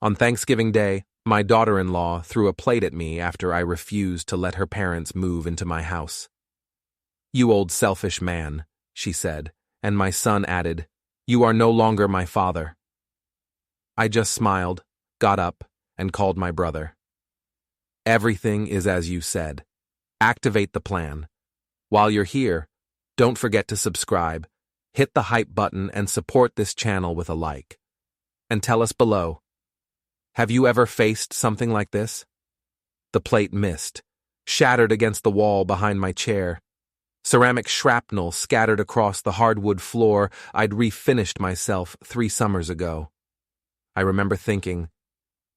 On Thanksgiving Day, my daughter-in-law threw a plate at me after I refused to let her parents move into my house. "You old selfish man," she said, and my son added, "You are no longer my father." I just smiled, got up, and called my brother. "Everything is as you said. Activate the plan. While you're here, don't forget to subscribe, hit the hype button, and support this channel with a like. And tell us below, have you ever faced something like this?" The plate missed, shattered against the wall behind my chair. Ceramic shrapnel scattered across the hardwood floor I'd refinished myself 3 summers ago. I remember thinking,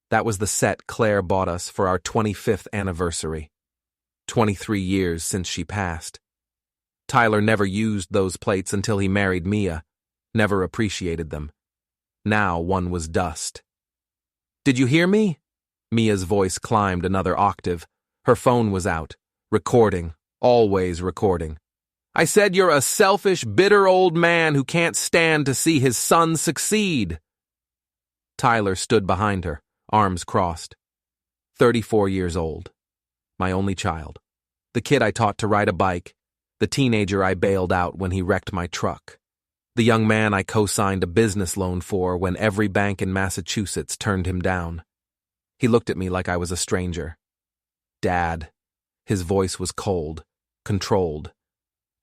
that was the set Claire bought us for our 25th anniversary. 23 years since she passed. Tyler never used those plates until he married Mia, never appreciated them. Now one was dust. "Did you hear me?" Mia's voice climbed another octave. Her phone was out, recording, always recording. "I said you're a selfish, bitter old man who can't stand to see his son succeed." Tyler stood behind her, arms crossed. 34 years old. My only child. The kid I taught to ride a bike. The teenager I bailed out when he wrecked my truck. The young man I co-signed a business loan for when every bank in Massachusetts turned him down. He looked at me like I was a stranger. "Dad." His voice was cold, controlled.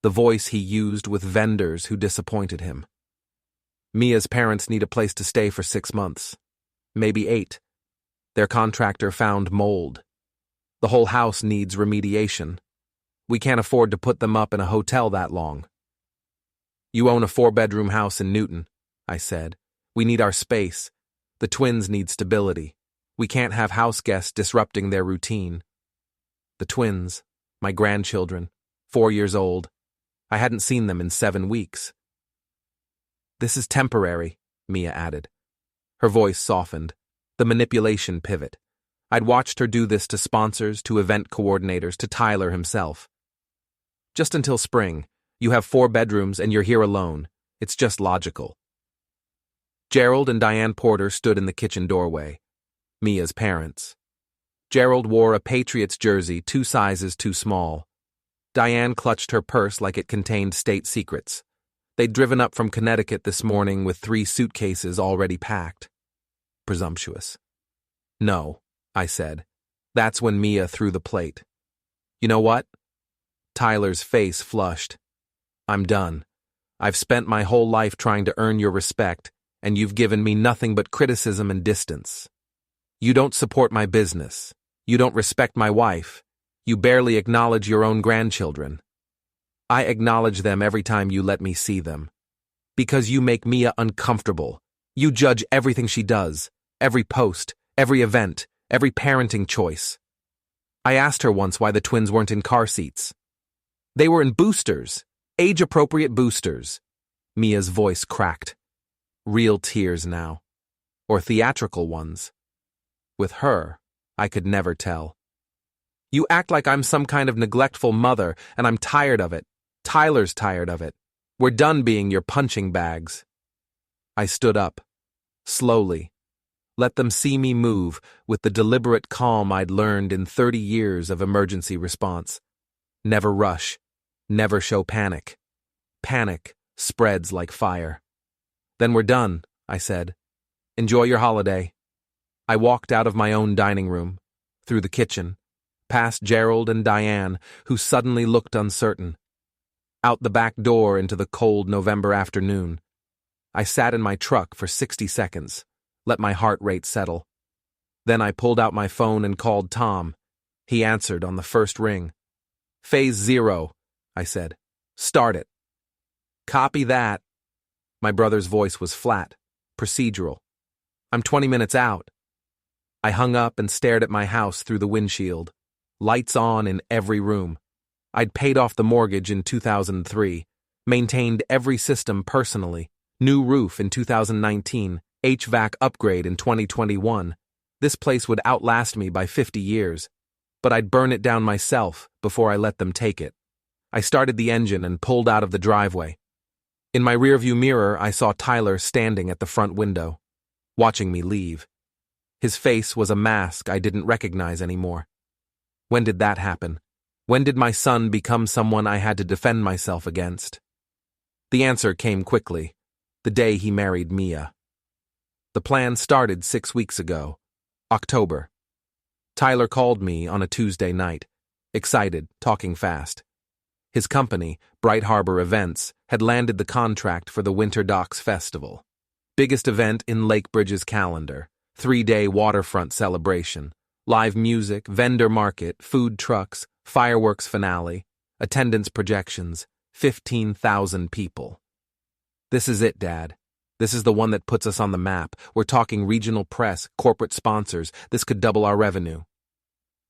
The voice he used with vendors who disappointed him. "Mia's parents need a place to stay for 6 months. Maybe 8. Their contractor found mold. The whole house needs remediation. We can't afford to put them up in a hotel that long." "You own a 4-bedroom house in Newton," I said. "We need our space. The twins need stability. We can't have house guests disrupting their routine." The twins, my grandchildren, 4 years old. I hadn't seen them in 7 weeks. "This is temporary," Mia added. Her voice softened, the manipulation pivot. I'd watched her do this to sponsors, to event coordinators, to Tyler himself. "Just until spring. You have 4 bedrooms and you're here alone. It's just logical." Gerald and Diane Porter stood in the kitchen doorway. Mia's parents. Gerald wore a Patriots jersey 2 sizes too small. Diane clutched her purse like it contained state secrets. They'd driven up from Connecticut this morning with 3 suitcases already packed. Presumptuous. "No," I said. That's when Mia threw the plate. "You know what?" Tyler's face flushed. "I'm done. I've spent my whole life trying to earn your respect, and you've given me nothing but criticism and distance. You don't support my business. You don't respect my wife. You barely acknowledge your own grandchildren. I acknowledge them every time you let me see them. Because you make Mia uncomfortable. You judge everything she does, every post, every event, every parenting choice. I asked her once why the twins weren't in car seats. They were in boosters. Age-appropriate boosters." Mia's voice cracked. Real tears now. Or theatrical ones. With her, I could never tell. "You act like I'm some kind of neglectful mother, and I'm tired of it. Tyler's tired of it. We're done being your punching bags." I stood up. Slowly. Let them see me move with the deliberate calm I'd learned in 30 years of emergency response. Never rush. Never show panic. Panic spreads like fire. "Then we're done," I said. "Enjoy your holiday." I walked out of my own dining room, through the kitchen, past Gerald and Diane, who suddenly looked uncertain. Out the back door into the cold November afternoon. I sat in my truck for 60 seconds, let my heart rate settle. Then I pulled out my phone and called Tom. He answered on the first ring. "Phase 0. I said. "Start it." "Copy that." My brother's voice was flat, procedural. "I'm 20 minutes out." I hung up and stared at my house through the windshield. Lights on in every room. I'd paid off the mortgage in 2003, maintained every system personally, new roof in 2019, HVAC upgrade in 2021. This place would outlast me by 50 years, but I'd burn it down myself before I let them take it. I started the engine and pulled out of the driveway. In my rearview mirror, I saw Tyler standing at the front window, watching me leave. His face was a mask I didn't recognize anymore. When did that happen? When did my son become someone I had to defend myself against? The answer came quickly, the day he married Mia. The plan started 6 weeks ago, October. Tyler called me on a Tuesday night, excited, talking fast. His company, Bright Harbor Events, had landed the contract for the Winter Docks Festival. Biggest event in Lake Bridge's calendar, 3-day waterfront celebration, live music, vendor market, food trucks, fireworks finale, attendance projections, 15,000 people. This is it, Dad. This is the one that puts us on the map. We're talking regional press, corporate sponsors. This could double our revenue.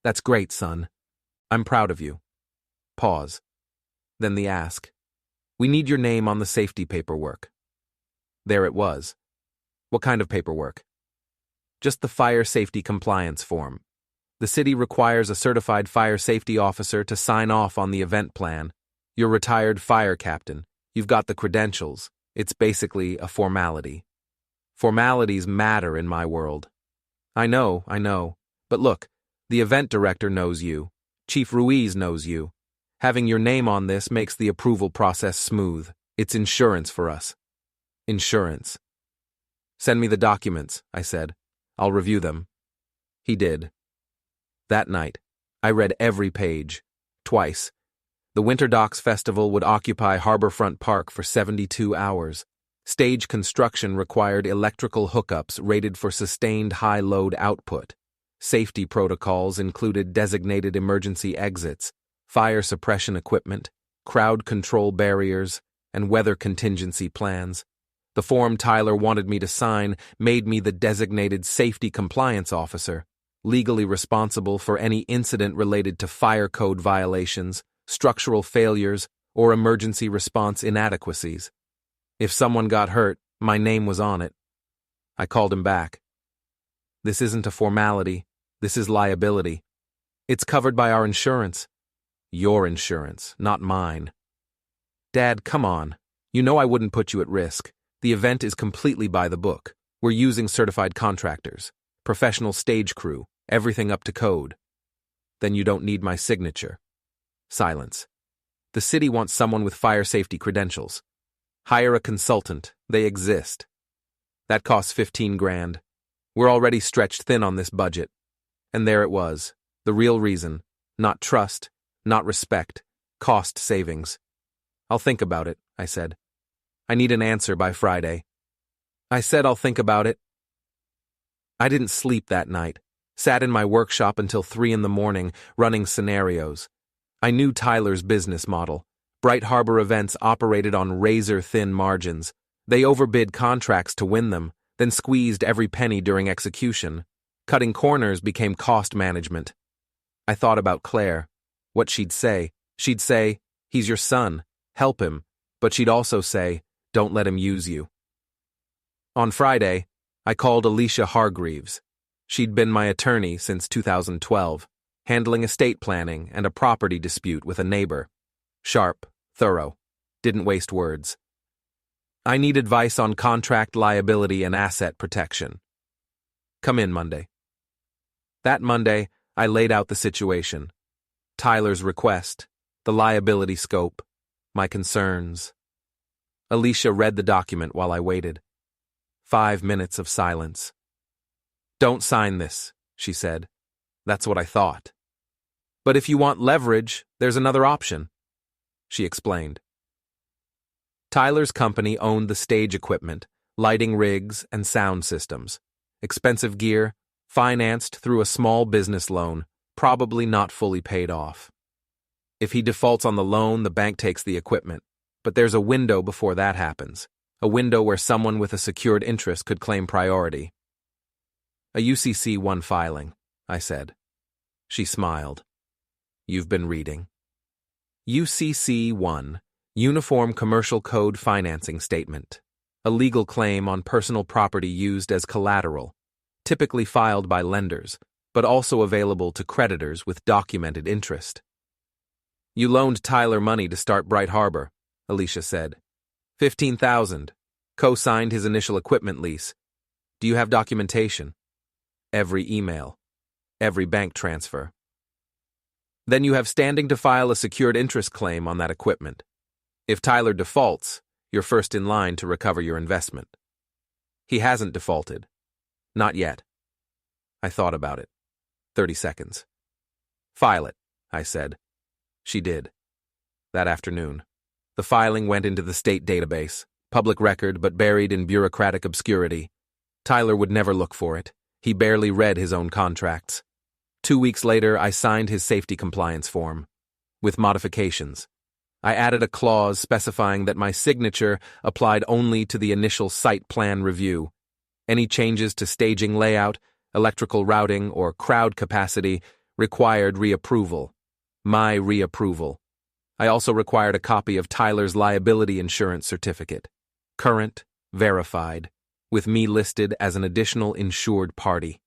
That's great, son. I'm proud of you. Pause. Then the ask. We need your name on the safety paperwork. There it was. What kind of paperwork? Just the fire safety compliance form. The city requires a certified fire safety officer to sign off on the event plan. You're retired fire captain. You've got the credentials. It's basically a formality. Formalities matter in my world. I know. But look, the event director knows you. Chief Ruiz knows you. Having your name on this makes the approval process smooth. It's insurance for us. Insurance. Send me the documents, I said. I'll review them. He did. That night, I read every page, twice. The Winter Docks Festival would occupy Harborfront Park for 72 hours. Stage construction required electrical hookups rated for sustained high-load output. Safety protocols included designated emergency exits, fire suppression equipment, crowd control barriers, and weather contingency plans. The form Tyler wanted me to sign made me the designated safety compliance officer, legally responsible for any incident related to fire code violations, structural failures, or emergency response inadequacies. If someone got hurt, my name was on it. I called him back. This isn't a formality. This is liability. It's covered by our insurance. Your insurance, not mine. Dad, come on. You know I wouldn't put you at risk. The event is completely by the book. We're using certified contractors, professional stage crew, everything up to code. Then you don't need my signature. Silence. The city wants someone with fire safety credentials. Hire a consultant. They exist. That costs 15 grand. We're already stretched thin on this budget. And there it was. The real reason. Not trust, not respect. Cost savings. I'll think about it, I said. I need an answer by Friday. I said I'll think about it. I didn't sleep that night. Sat in my workshop until 3 a.m, running scenarios. I knew Tyler's business model. Bright Harbor Events operated on razor-thin margins. They overbid contracts to win them, then squeezed every penny during execution. Cutting corners became cost management. I thought about Claire. What she'd say. She'd say, he's your son. Help him. But she'd also say, don't let him use you. On Friday, I called Alicia Hargreaves. She'd been my attorney since 2012. Handling estate planning and a property dispute with a neighbor. Sharp, thorough, didn't waste words. I need advice on contract liability and asset protection. Come in Monday. That Monday, I laid out the situation. Tyler's request, the liability scope, my concerns. Alicia read the document while I waited. 5 minutes of silence. Don't sign this, she said. That's what I thought. But if you want leverage, there's another option, she explained. Tyler's company owned the stage equipment, lighting rigs, and sound systems. Expensive gear, financed through a small business loan, probably not fully paid off. If he defaults on the loan, the bank takes the equipment. But there's a window before that happens. A window where someone with a secured interest could claim priority. A UCC-1 filing, I said. She smiled. You've been reading. UCC-1, Uniform Commercial Code Financing Statement. A legal claim on personal property used as collateral, typically filed by lenders, but also available to creditors with documented interest. You loaned Tyler money to start Bright Harbor, Alicia said. $15,000. Co-signed his initial equipment lease. Do you have documentation? every email, every bank transfer. Then you have standing to file a secured interest claim on that equipment. If Tyler defaults, you're first in line to recover your investment. He hasn't defaulted. Not yet. I thought about it. 30 seconds. File it, I said. She did. That afternoon. The filing went into the state database, public record but buried in bureaucratic obscurity. Tyler would never look for it. He barely read his own contracts. 2 weeks later, I signed his safety compliance form, with modifications. I added a clause specifying that my signature applied only to the initial site plan review. Any changes to staging layout, electrical routing, or crowd capacity required reapproval. My reapproval. I also required a copy of Tyler's liability insurance certificate. Current, verified, with me listed as an additional insured party.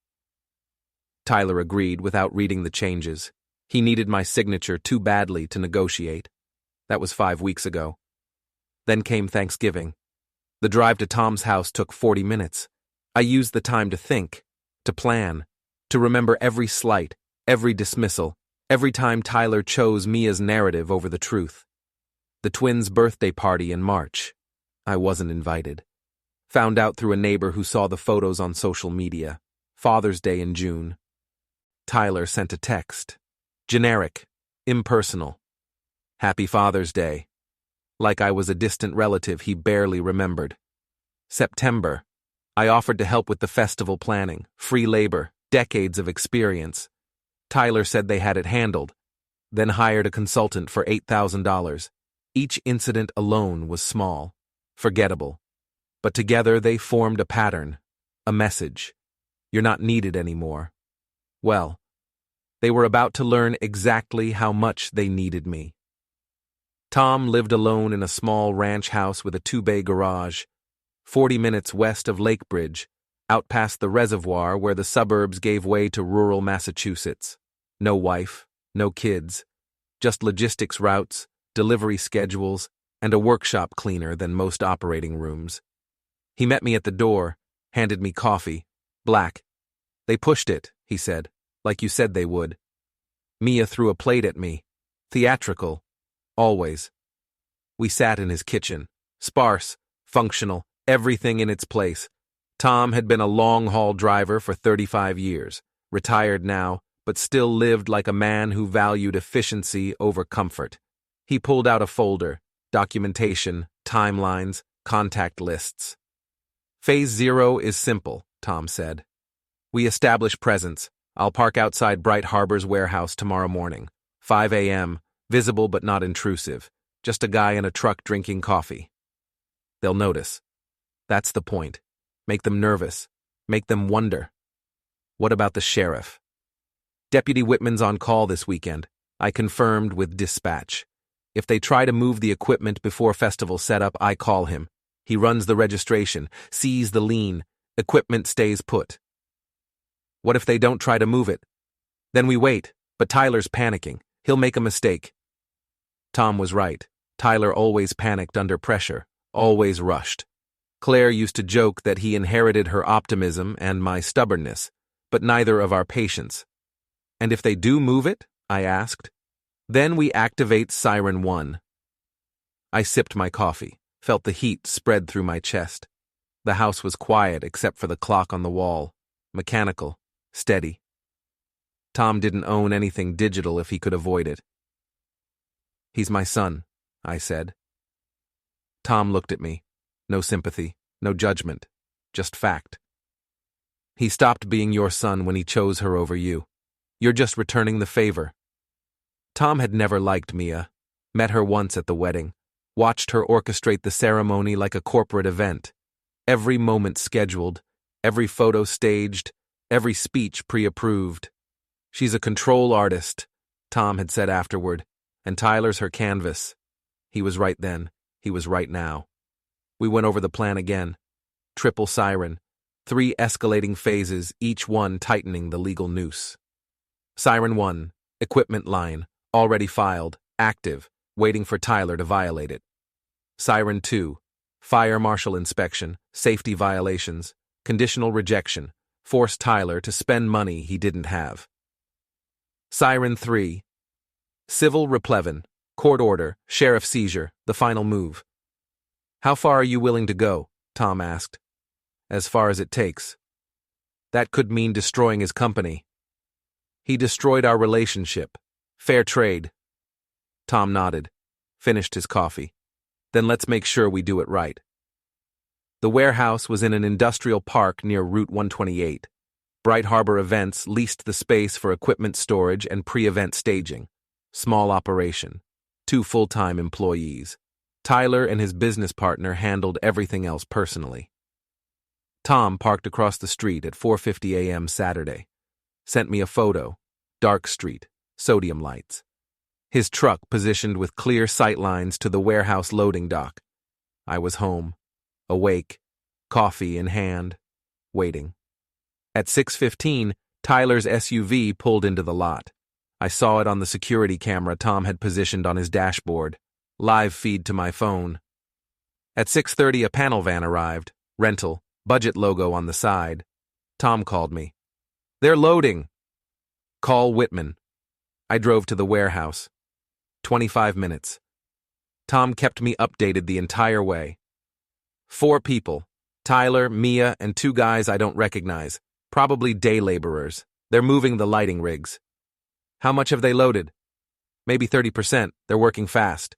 Tyler agreed without reading the changes. He needed my signature too badly to negotiate. That was 5 weeks ago. Then came Thanksgiving. The drive to Tom's house took 40 minutes. I used the time to think, to plan, to remember every slight, every dismissal, every time Tyler chose Mia's narrative over the truth. The twins' birthday party in March. I wasn't invited. Found out through a neighbor who saw the photos on social media. Father's Day in June. Tyler sent a text. Generic, impersonal. Happy Father's Day. Like I was a distant relative he barely remembered. September. I offered to help with the festival planning, free labor, decades of experience. Tyler said they had it handled, then hired a consultant for $8,000. Each incident alone was small, forgettable. But together they formed a pattern, a message. You're not needed anymore. Well, they were about to learn exactly how much they needed me. Tom lived alone in a small ranch house with a 2-bay garage, 40 minutes west of Lake Bridge, out past the reservoir where the suburbs gave way to rural Massachusetts. No wife, no kids, just logistics routes, delivery schedules, and a workshop cleaner than most operating rooms. He met me at the door, handed me coffee, black. They pushed it, he said, like you said they would. Mia threw a plate at me, theatrical, always. We sat in his kitchen, sparse, functional, everything in its place. Tom had been a long-haul driver for 35 years, retired now, but still lived like a man who valued efficiency over comfort. He pulled out a folder, documentation, timelines, contact lists. Phase 0 is simple, Tom said. We establish presence. I'll park outside Bright Harbor's warehouse tomorrow morning, 5 a.m., visible but not intrusive, just a guy in a truck drinking coffee. They'll notice. That's the point. Make them nervous. Make them wonder. What about the sheriff? Deputy Whitman's on call this weekend. I confirmed with dispatch. If they try to move the equipment before festival setup, I call him. He runs the registration, sees the lien. Equipment stays put. What if they don't try to move it? Then we wait, but Tyler's panicking. He'll make a mistake. Tom was right. Tyler always panicked under pressure, always rushed. Claire used to joke that he inherited her optimism and my stubbornness, but neither of our patience. And if they do move it? I asked. Then we activate Siren 1. I sipped my coffee, felt the heat spread through my chest. The house was quiet except for the clock on the wall, mechanical, steady. Tom didn't own anything digital if he could avoid it. He's my son, I said. Tom looked at me. No sympathy, no judgment, just fact. He stopped being your son when he chose her over you. You're just returning the favor. Tom had never liked Mia, met her once at the wedding, watched her orchestrate the ceremony like a corporate event. Every moment scheduled, every photo staged, every speech pre-approved. She's a control artist, Tom had said afterward, and Tyler's her canvas. He was right then, he was right now. We went over the plan again. Triple siren, 3 escalating phases, each one tightening the legal noose. Siren 1, equipment line, already filed, active, waiting for Tyler to violate it. Siren 2, fire marshal inspection, safety violations, conditional rejection, force Tyler to spend money he didn't have. Siren 3. Civil replevin. Court order. Sheriff seizure. The final move. How far are you willing to go? Tom asked. As far as it takes. That could mean destroying his company. He destroyed our relationship. Fair trade. Tom nodded, finished his coffee. Then let's make sure we do it right. The warehouse was in an industrial park near Route 128. Bright Harbor Events leased the space for equipment storage and pre-event staging. Small operation. 2 full-time employees. Tyler and his business partner handled everything else personally. Tom parked across the street at 4:50 a.m. Saturday. Sent me a photo. Dark street. Sodium lights. His truck positioned with clear sight lines to the warehouse loading dock. I was home. Awake. Coffee in hand. Waiting. At 6:15, Tyler's SUV pulled into the lot. I saw it on the security camera Tom had positioned on his dashboard. Live feed to my phone. At 6:30, a panel van arrived. Rental. Budget logo on the side. Tom called me. They're loading. Call Whitman. I drove to the warehouse. 25 minutes. Tom kept me updated the entire way. 4 people. Tyler, Mia, and 2 guys I don't recognize. Probably day laborers. They're moving the lighting rigs. How much have they loaded? Maybe 30%. They're working fast.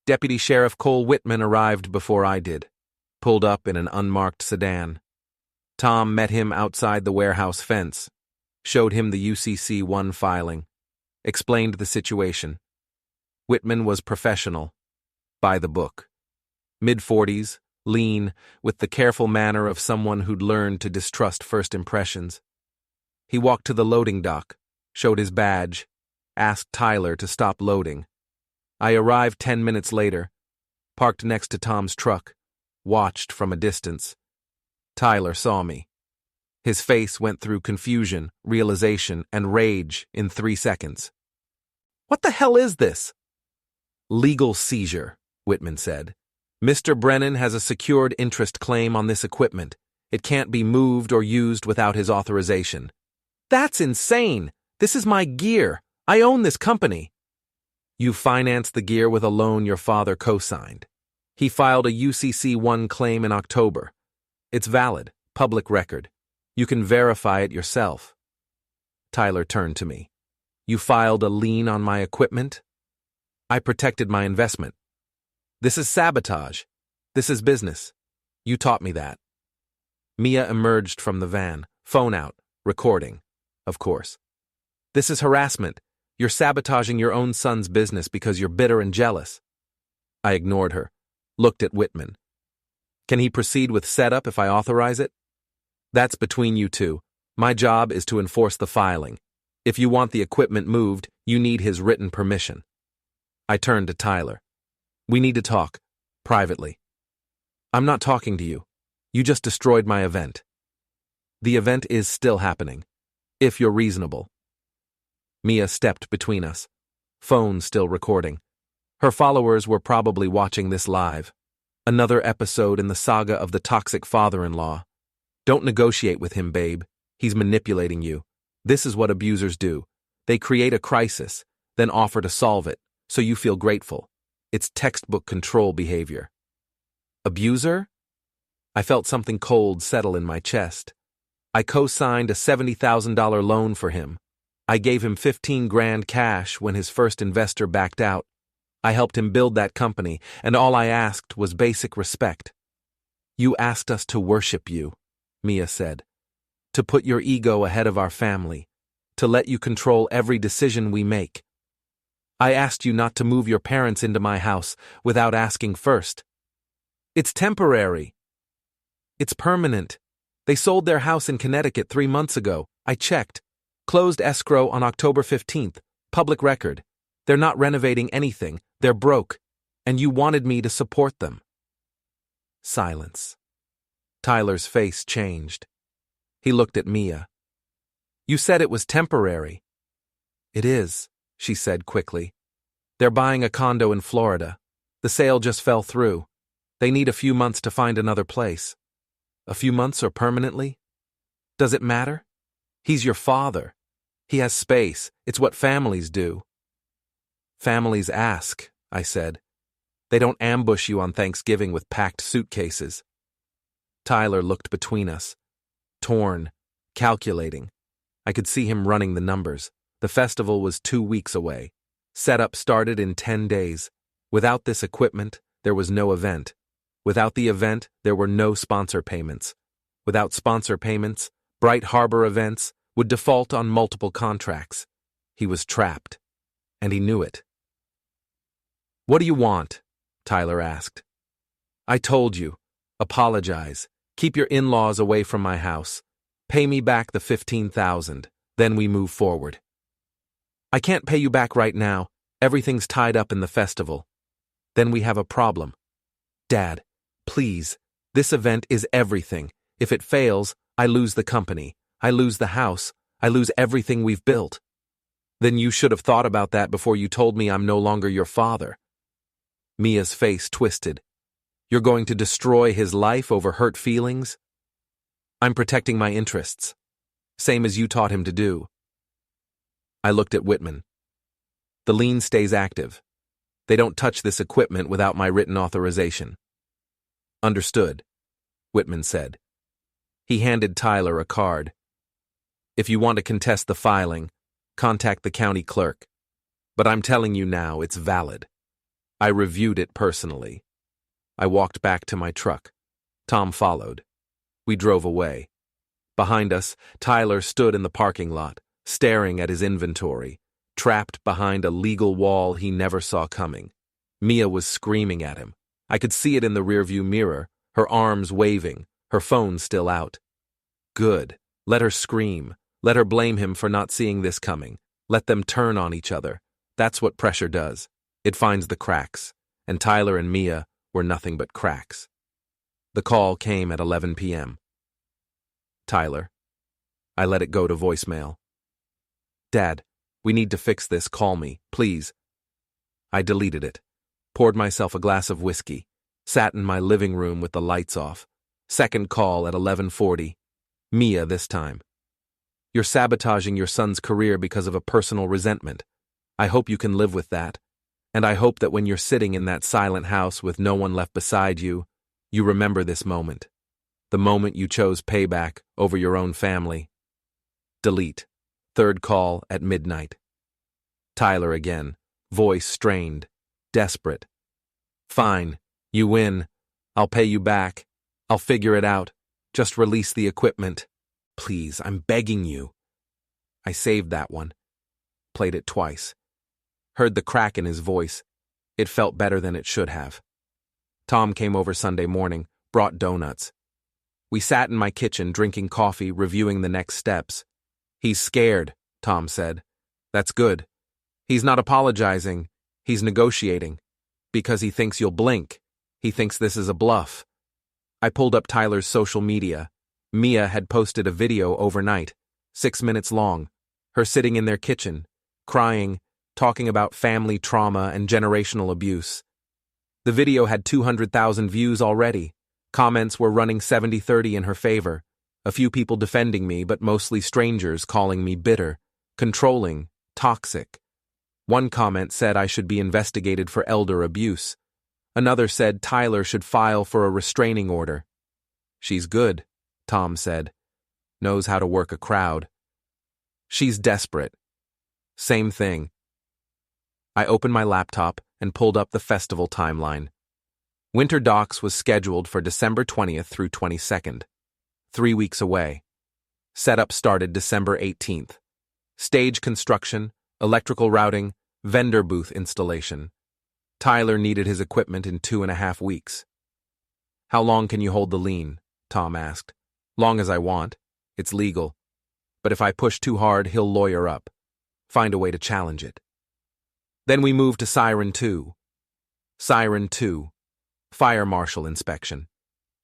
Deputy Sheriff Cole Whitman arrived before I did. Pulled up in an unmarked sedan. Tom met him outside the warehouse fence. Showed him the UCC-1 filing. Explained the situation. Whitman was professional. By the book. Mid-40s, lean, with the careful manner of someone who'd learned to distrust first impressions. He walked to the loading dock, showed his badge, asked Tyler to stop loading. I arrived 10 minutes later, parked next to Tom's truck, watched from a distance. Tyler saw me. His face went through confusion, realization, and rage in 3 seconds. What the hell is this? Legal seizure, Whitman said. Mr. Brennan has a secured interest claim on this equipment. It can't be moved or used without his authorization. That's insane! This is my gear. I own this company. You financed the gear with a loan your father co-signed. He filed a UCC-1 claim in October. It's valid, public record. You can verify it yourself. Tyler turned to me. You filed a lien on my equipment? I protected my investment. This is sabotage. This is business. You taught me that. Mia emerged from the van, phone out, recording, of course. This is harassment. You're sabotaging your own son's business because you're bitter and jealous. I ignored her, looked at Whitman. Can he proceed with setup if I authorize it? That's between you two. My job is to enforce the filing. If you want the equipment moved, you need his written permission. I turned to Tyler. We need to talk, privately. I'm not talking to you. You just destroyed my event. The event is still happening, if you're reasonable. Mia stepped between us, phone still recording. Her followers were probably watching this live. Another episode in the saga of the toxic father-in-law. Don't negotiate with him, babe. He's manipulating you. This is what abusers do. They create a crisis, then offer to solve it, so you feel grateful. It's textbook control behavior. Abuser? I felt something cold settle in my chest. I co-signed a $70,000 loan for him. I gave him $15,000 cash when his first investor backed out. I helped him build that company, and all I asked was basic respect. You asked us to worship you, Mia said. To put your ego ahead of our family. To let you control every decision we make. I asked you not to move your parents into my house without asking first. It's temporary. It's permanent. They sold their house in Connecticut 3 months ago. I checked. Closed escrow on October 15th. Public record. They're not renovating anything. They're broke. And you wanted me to support them. Silence. Tyler's face changed. He looked at Mia. You said it was temporary. It is, she said quickly. They're buying a condo in Florida. The sale just fell through. They need a few months to find another place. A few months or permanently? Does it matter? He's your father. He has space. It's what families do. Families ask, I said. They don't ambush you on Thanksgiving with packed suitcases. Tyler looked between us, torn, calculating. I could see him running the numbers. The festival was 2 weeks away. Setup started in 10 days. Without this equipment, there was no event. Without the event, there were no sponsor payments. Without sponsor payments, Bright Harbor Events would default on multiple contracts. He was trapped, and he knew it. "What do you want?" Tyler asked. "I told you. Apologize. Keep your in-laws away from my house. Pay me back the $15,000. Then we move forward." "I can't pay you back right now. Everything's tied up in the festival." "Then we have a problem." "Dad, please. This event is everything. If it fails, I lose the company. I lose the house. I lose everything we've built." "Then you should have thought about that before you told me I'm no longer your father." Mia's face twisted. "You're going to destroy his life over hurt feelings?" "I'm protecting my interests. Same as you taught him to do." I looked at Whitman. "The lien stays active. They don't touch this equipment without my written authorization." "Understood," Whitman said. He handed Tyler a card. "If you want to contest the filing, contact the county clerk. But I'm telling you now, it's valid. I reviewed it personally." I walked back to my truck. Tom followed. We drove away. Behind us, Tyler stood in the parking lot, staring at his inventory, trapped behind a legal wall he never saw coming. Mia was screaming at him. I could see it in the rearview mirror, her arms waving, her phone still out. Good. Let her scream. Let her blame him for not seeing this coming. Let them turn on each other. That's what pressure does. It finds the cracks. And Tyler and Mia were nothing but cracks. The call came at 11 p.m. "Tyler." I let it go to voicemail. "Dad, we need to fix this. Call me, please." I deleted it, poured myself a glass of whiskey, sat in my living room with the lights off. Second call at 11:40. Mia this time. "You're sabotaging your son's career because of a personal resentment. I hope you can live with that. And I hope that when you're sitting in that silent house with no one left beside you, you remember this moment. The moment you chose payback over your own family." Delete. Third call at midnight. Tyler again, voice strained, desperate. "Fine, you win. I'll pay you back. I'll figure it out. Just release the equipment. Please, I'm begging you." I saved that one. Played it twice. Heard the crack in his voice. It felt better than it should have. Tom came over Sunday morning, brought donuts. We sat in my kitchen drinking coffee, reviewing the next steps. "He's scared," Tom said. "That's good. He's not apologizing. He's negotiating. Because he thinks you'll blink. He thinks this is a bluff." I pulled up Tyler's social media. Mia had posted a video overnight, 6 minutes long, her sitting in their kitchen, crying, talking about family trauma and generational abuse. The video had 200,000 views already. Comments were running 70-30 in her favor. A few people defending me, but mostly strangers calling me bitter, controlling, toxic. One comment said I should be investigated for elder abuse. Another said Tyler should file for a restraining order. "She's good," Tom said. "Knows how to work a crowd." "She's desperate." Same thing. I opened my laptop and pulled up the festival timeline. Winter Docs was scheduled for December 20th through 22nd. 3 weeks away. Setup started December 18th. Stage construction, electrical routing, vendor booth installation. Tyler needed his equipment in 2.5 weeks. "How long can you hold the lien?" Tom asked. "Long as I want. It's legal. But if I push too hard, he'll lawyer up. Find a way to challenge it." Then we moved to Siren 2. Siren 2. Fire marshal inspection.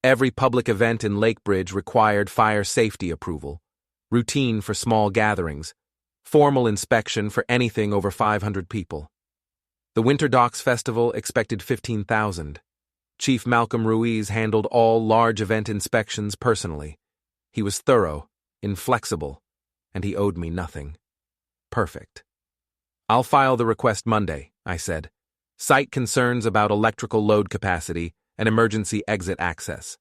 Every public event in Lakebridge required fire safety approval. Routine for small gatherings. Formal inspection for anything over 500 people. The Winter Docs Festival expected 15,000. Chief Malcolm Ruiz handled all large event inspections personally. He was thorough, inflexible, and he owed me nothing. Perfect. I'll file the request Monday, I said. Cite concerns about electrical load capacity and emergency exit access.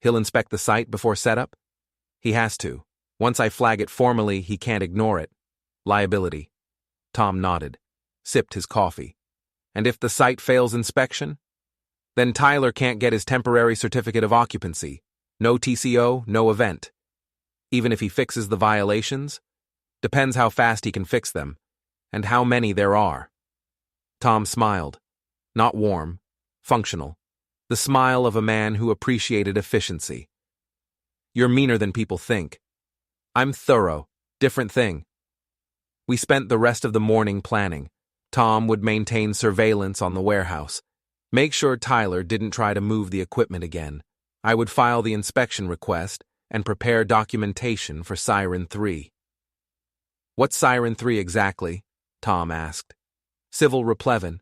He'll inspect the site before setup? He has to. Once I flag it formally, he can't ignore it. Liability. Tom nodded, sipped his coffee. And if the site fails inspection? Then Tyler can't get his temporary certificate of occupancy. No TCO, no event. Even if he fixes the violations? Depends how fast he can fix them, and how many there are. Tom smiled. Not warm, functional. The smile of a man who appreciated efficiency. You're meaner than people think. I'm thorough, different thing. We spent the rest of the morning planning. Tom would maintain surveillance on the warehouse. Make sure Tyler didn't try to move the equipment again. I would file the inspection request and prepare documentation for Siren 3. What's Siren 3 exactly? Tom asked. Civil replevin.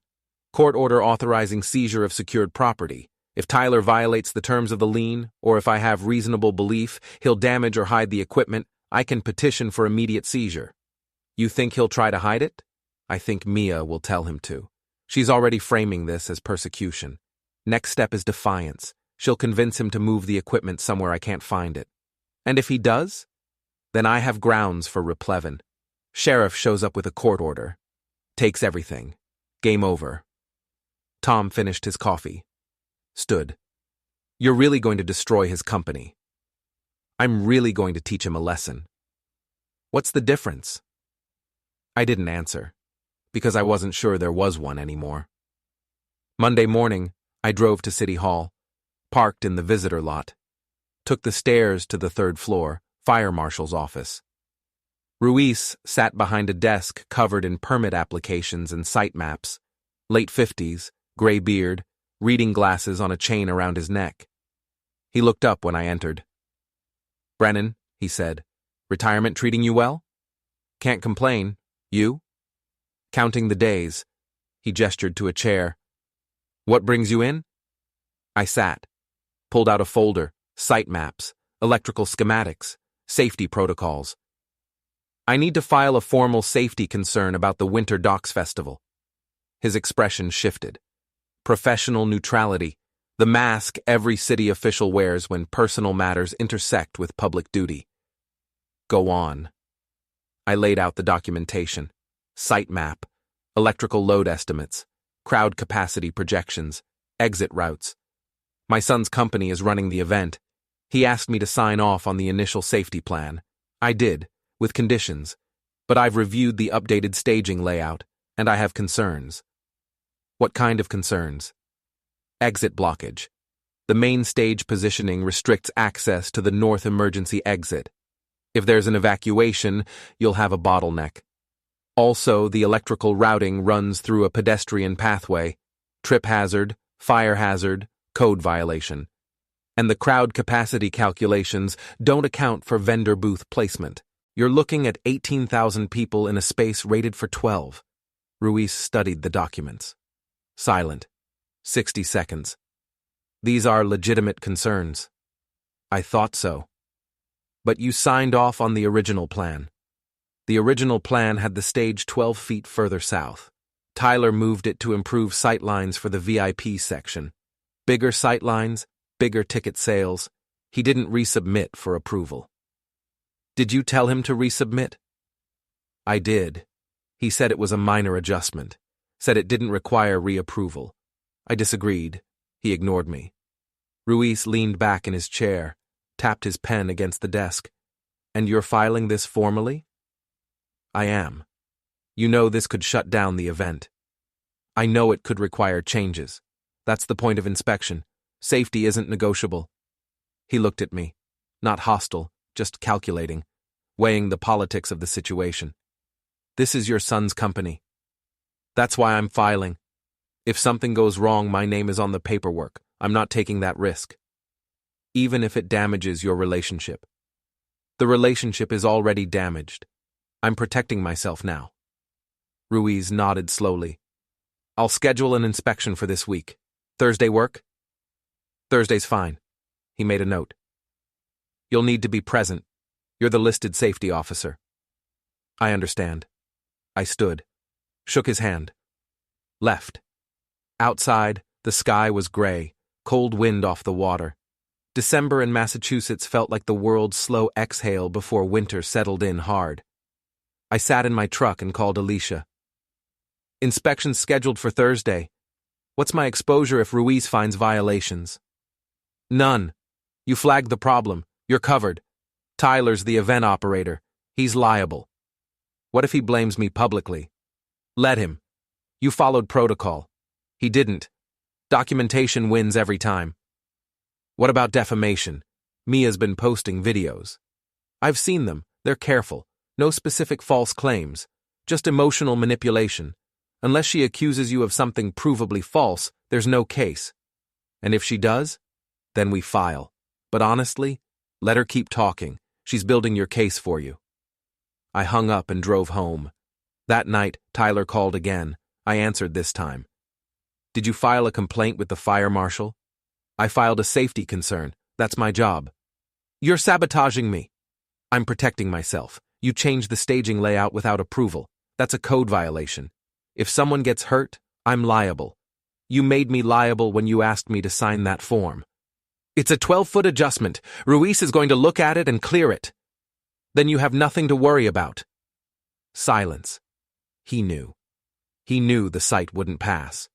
Court order authorizing seizure of secured property. If Tyler violates the terms of the lien, or if I have reasonable belief he'll damage or hide the equipment, I can petition for immediate seizure. You think he'll try to hide it? I think Mia will tell him to. She's already framing this as persecution. Next step is defiance. She'll convince him to move the equipment somewhere I can't find it. And if he does? Then I have grounds for replevin. Sheriff shows up with a court order. Takes everything. Game over. Tom finished his coffee. Stood. You're really going to destroy his company. I'm really going to teach him a lesson. What's the difference? I didn't answer, because I wasn't sure there was one anymore. Monday morning, I drove to City Hall, parked in the visitor lot, took the stairs to the third floor, fire marshal's office. Ruiz sat behind a desk covered in permit applications and site maps, late 50s, gray beard, reading glasses on a chain around his neck. He looked up when I entered. Brennan, he said, retirement treating you well? Can't complain. You? Counting the days. He gestured to a chair. What brings you in? I sat, pulled out a folder, site maps, electrical schematics, safety protocols. I need to file a formal safety concern about the Winter Docks Festival. His expression shifted. Professional neutrality, the mask every city official wears when personal matters intersect with public duty. Go on. I laid out the documentation, site map, electrical load estimates, crowd capacity projections, exit routes. My son's company is running the event. He asked me to sign off on the initial safety plan. I did, with conditions, but I've reviewed the updated staging layout, and I have concerns. What kind of concerns? Exit blockage. The main stage positioning restricts access to the north emergency exit. If there's an evacuation, you'll have a bottleneck. Also, the electrical routing runs through a pedestrian pathway, trip hazard, fire hazard, code violation. And the crowd capacity calculations don't account for vendor booth placement. You're looking at 18,000 people in a space rated for 12. Ruiz studied the documents. Silent. 60 seconds. These are legitimate concerns. I thought so. But you signed off on the original plan. The original plan had the stage 12 feet further south. Tyler moved it to improve sightlines for the VIP section. Bigger sightlines, bigger ticket sales. He didn't resubmit for approval. Did you tell him to resubmit? I did. He said it was a minor adjustment. Said it didn't require reapproval. I disagreed. He ignored me. Ruiz leaned back in his chair, tapped his pen against the desk. And you're filing this formally? I am. You know this could shut down the event. I know it could require changes. That's the point of inspection. Safety isn't negotiable. He looked at me, not hostile, just calculating, weighing the politics of the situation. This is your son's company. That's why I'm filing. If something goes wrong, my name is on the paperwork. I'm not taking that risk. Even if it damages your relationship. The relationship is already damaged. I'm protecting myself now. Ruiz nodded slowly. I'll schedule an inspection for this week. Thursday work? Thursday's fine. He made a note. You'll need to be present. You're the listed safety officer. I understand. I stood, shook his hand. Left. Outside, the sky was gray, cold wind off the water. December in Massachusetts felt like the world's slow exhale before winter settled in hard. I sat in my truck and called Alicia. Inspection scheduled for Thursday. What's my exposure if Ruiz finds violations? None. You flagged the problem. You're covered. Tyler's the event operator. He's liable. What if he blames me publicly? Let him. You followed protocol. He didn't. Documentation wins every time. What about defamation? Mia's been posting videos. I've seen them. They're careful. No specific false claims. Just emotional manipulation. Unless she accuses you of something provably false, there's no case. And if she does, then we file. But honestly, let her keep talking. She's building your case for you. I hung up and drove home. That night, Tyler called again. I answered this time. Did you file a complaint with the fire marshal? I filed a safety concern. That's my job. You're sabotaging me. I'm protecting myself. You changed the staging layout without approval. That's a code violation. If someone gets hurt, I'm liable. You made me liable when you asked me to sign that form. It's a 12-foot adjustment. Ruiz is going to look at it and clear it. Then you have nothing to worry about. Silence. He knew. He knew the site wouldn't pass.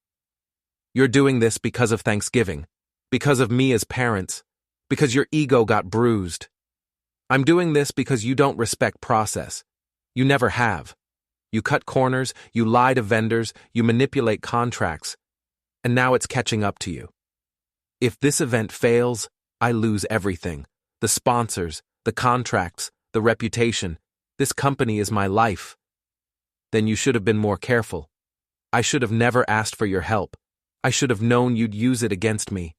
You're doing this because of Thanksgiving, because of me as parents, because your ego got bruised. I'm doing this because you don't respect process. You never have. You cut corners, you lie to vendors, you manipulate contracts, and now it's catching up to you. If this event fails, I lose everything. The sponsors, the contracts, the reputation. This company is my life. Then you should have been more careful. I should have never asked for your help. I should have known you'd use it against me.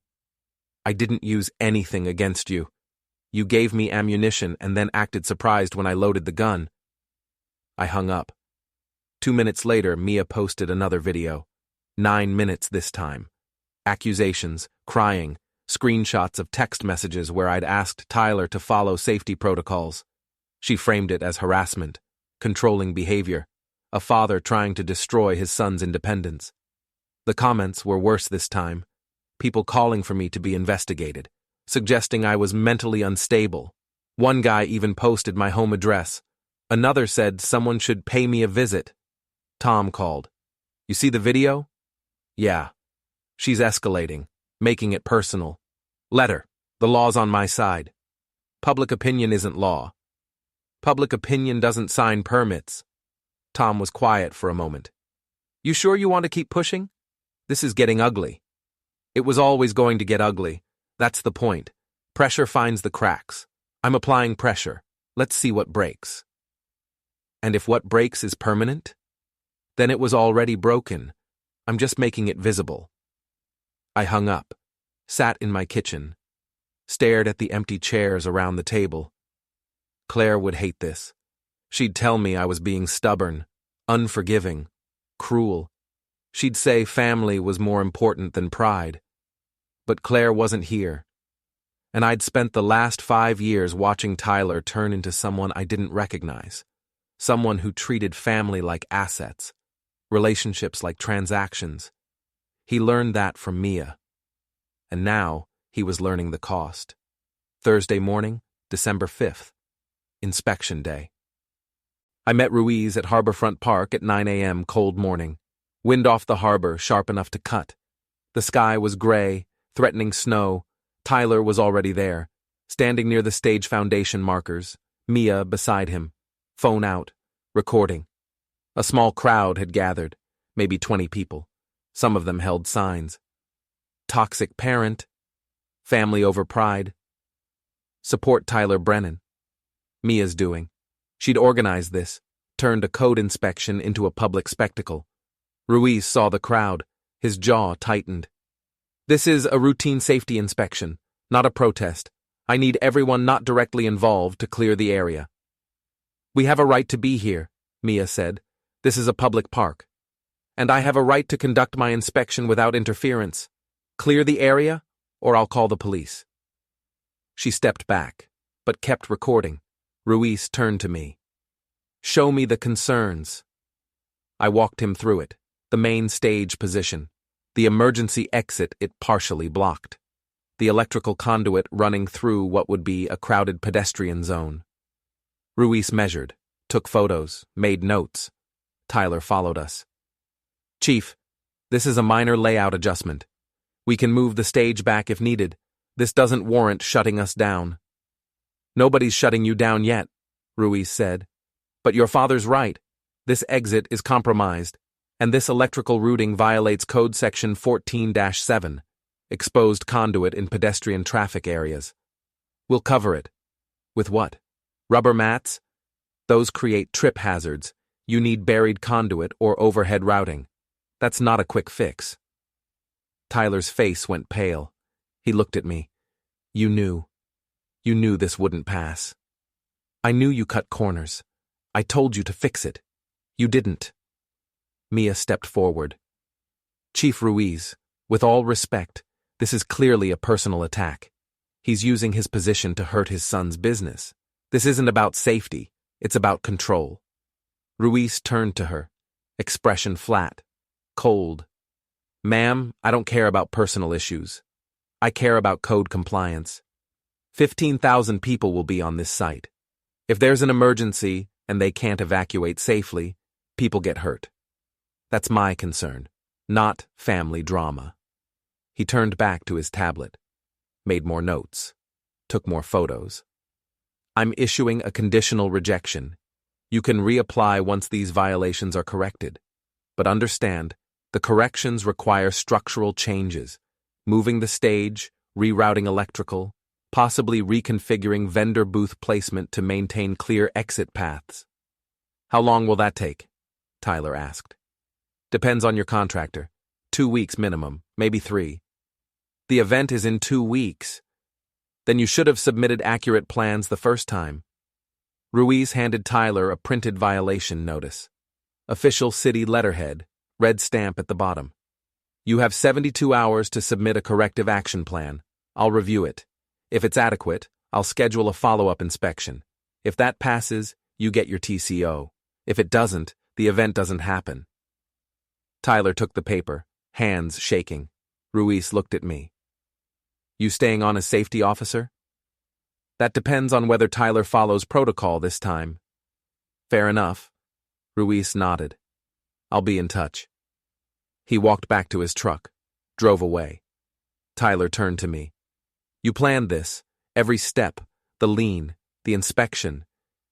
I didn't use anything against you. You gave me ammunition and then acted surprised when I loaded the gun. I hung up. 2 minutes later, Mia posted another video. 9 minutes this time. Accusations, crying, screenshots of text messages where I'd asked Tyler to follow safety protocols. She framed it as harassment, controlling behavior, a father trying to destroy his son's independence. The comments were worse this time. People calling for me to be investigated, suggesting I was mentally unstable. One guy even posted my home address. Another said someone should pay me a visit. Tom called. You see the video? Yeah. She's escalating, making it personal. Let her. The law's on my side. Public opinion isn't law. Public opinion doesn't sign permits. Tom was quiet for a moment. You sure you want to keep pushing? This is getting ugly. It was always going to get ugly. That's the point. Pressure finds the cracks. I'm applying pressure. Let's see what breaks. And if what breaks is permanent? Then it was already broken. I'm just making it visible. I hung up, sat in my kitchen, stared at the empty chairs around the table. Claire would hate this. She'd tell me I was being stubborn, unforgiving, cruel. She'd say family was more important than pride. But Claire wasn't here. And I'd spent the last 5 years watching Tyler turn into someone I didn't recognize. Someone who treated family like assets, relationships like transactions. He learned that from Mia. And now he was learning the cost. Thursday morning, December 5th. Inspection day. I met Ruiz at Harborfront Park at 9 a.m. cold morning. Wind off the harbor, sharp enough to cut. The sky was gray, threatening snow. Tyler was already there, standing near the stage foundation markers, Mia beside him, phone out, recording. A small crowd had gathered, maybe 20 people. Some of them held signs. Toxic parent. Family over pride. Support Tyler Brennan. Mia's doing. She'd organized this, turned a code inspection into a public spectacle. Ruiz saw the crowd. His jaw tightened. This is a routine safety inspection, not a protest. I need everyone not directly involved to clear the area. We have a right to be here, Mia said. This is a public park. And I have a right to conduct my inspection without interference. Clear the area, or I'll call the police. She stepped back, but kept recording. Ruiz turned to me. Show me the concerns. I walked him through it. The main stage position. The emergency exit it partially blocked. The electrical conduit running through what would be a crowded pedestrian zone. Ruiz measured, took photos, made notes. Tyler followed us. Chief, this is a minor layout adjustment. We can move the stage back if needed. This doesn't warrant shutting us down. Nobody's shutting you down yet, Ruiz said. But your father's right. This exit is compromised, and this electrical routing violates Code Section 14-7, exposed conduit in pedestrian traffic areas. We'll cover it. With what? Rubber mats? Those create trip hazards. You need buried conduit or overhead routing. That's not a quick fix. Tyler's face went pale. He looked at me. You knew this wouldn't pass. I knew you cut corners. I told you to fix it. You didn't. Mia stepped forward. Chief Ruiz, with all respect, this is clearly a personal attack. He's using his position to hurt his son's business. This isn't about safety, it's about control. Ruiz turned to her, expression flat, cold. Ma'am, I don't care about personal issues. I care about code compliance. 15,000 people will be on this site. If there's an emergency and they can't evacuate safely, people get hurt. That's my concern, not family drama. He turned back to his tablet, made more notes, took more photos. I'm issuing a conditional rejection. You can reapply once these violations are corrected. But understand, the corrections require structural changes, moving the stage, rerouting electrical, possibly reconfiguring vendor booth placement to maintain clear exit paths. How long will that take? Tyler asked. Depends on your contractor. 2 weeks minimum, maybe 3. The event is in 2 weeks. Then you should have submitted accurate plans the first time. Ruiz handed Tyler a printed violation notice. Official city letterhead, red stamp at the bottom. You have 72 hours to submit a corrective action plan. I'll review it. If it's adequate, I'll schedule a follow-up inspection. If that passes, you get your TCO. If it doesn't, the event doesn't happen. Tyler took the paper, hands shaking. Ruiz looked at me. You staying on as safety officer? That depends on whether Tyler follows protocol this time. Fair enough. Ruiz nodded. I'll be in touch. He walked back to his truck, drove away. Tyler turned to me. You planned this, every step, the lien, the inspection.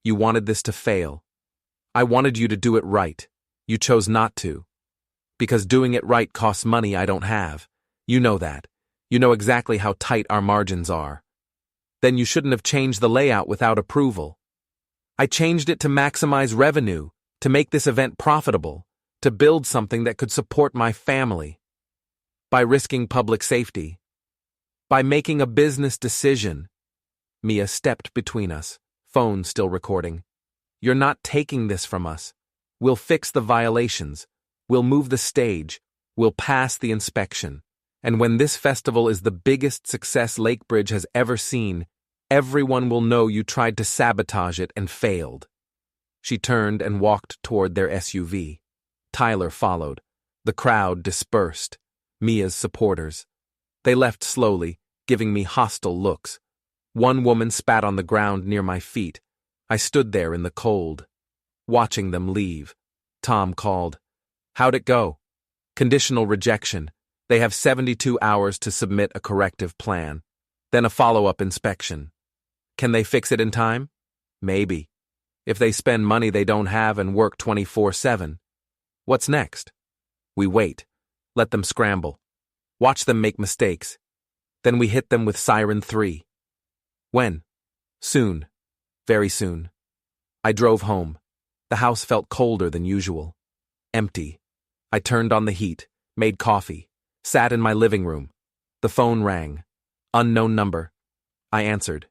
You wanted this to fail. I wanted you to do it right. You chose not to. Because doing it right costs money I don't have. You know that. You know exactly how tight our margins are. Then you shouldn't have changed the layout without approval. I changed it to maximize revenue, to make this event profitable, to build something that could support my family. By risking public safety. By making a business decision. Mia stepped between us, phone still recording. You're not taking this from us. We'll fix the violations. We'll move the stage. We'll pass the inspection. And when this festival is the biggest success Lakebridge has ever seen, everyone will know you tried to sabotage it and failed. She turned and walked toward their SUV. Tyler followed. The crowd dispersed. Mia's supporters. They left slowly, giving me hostile looks. One woman spat on the ground near my feet. I stood there in the cold, watching them leave. Tom called. How'd it go? Conditional rejection. They have 72 hours to submit a corrective plan, then a follow-up inspection. Can they fix it in time? Maybe. If they spend money they don't have and work 24/7. What's next? We wait. Let them scramble. Watch them make mistakes. Then we hit them with Siren 3. When? Soon. Very soon. I drove home. The house felt colder than usual. Empty. I turned on the heat, made coffee, sat in my living room. The phone rang. Unknown number. I answered.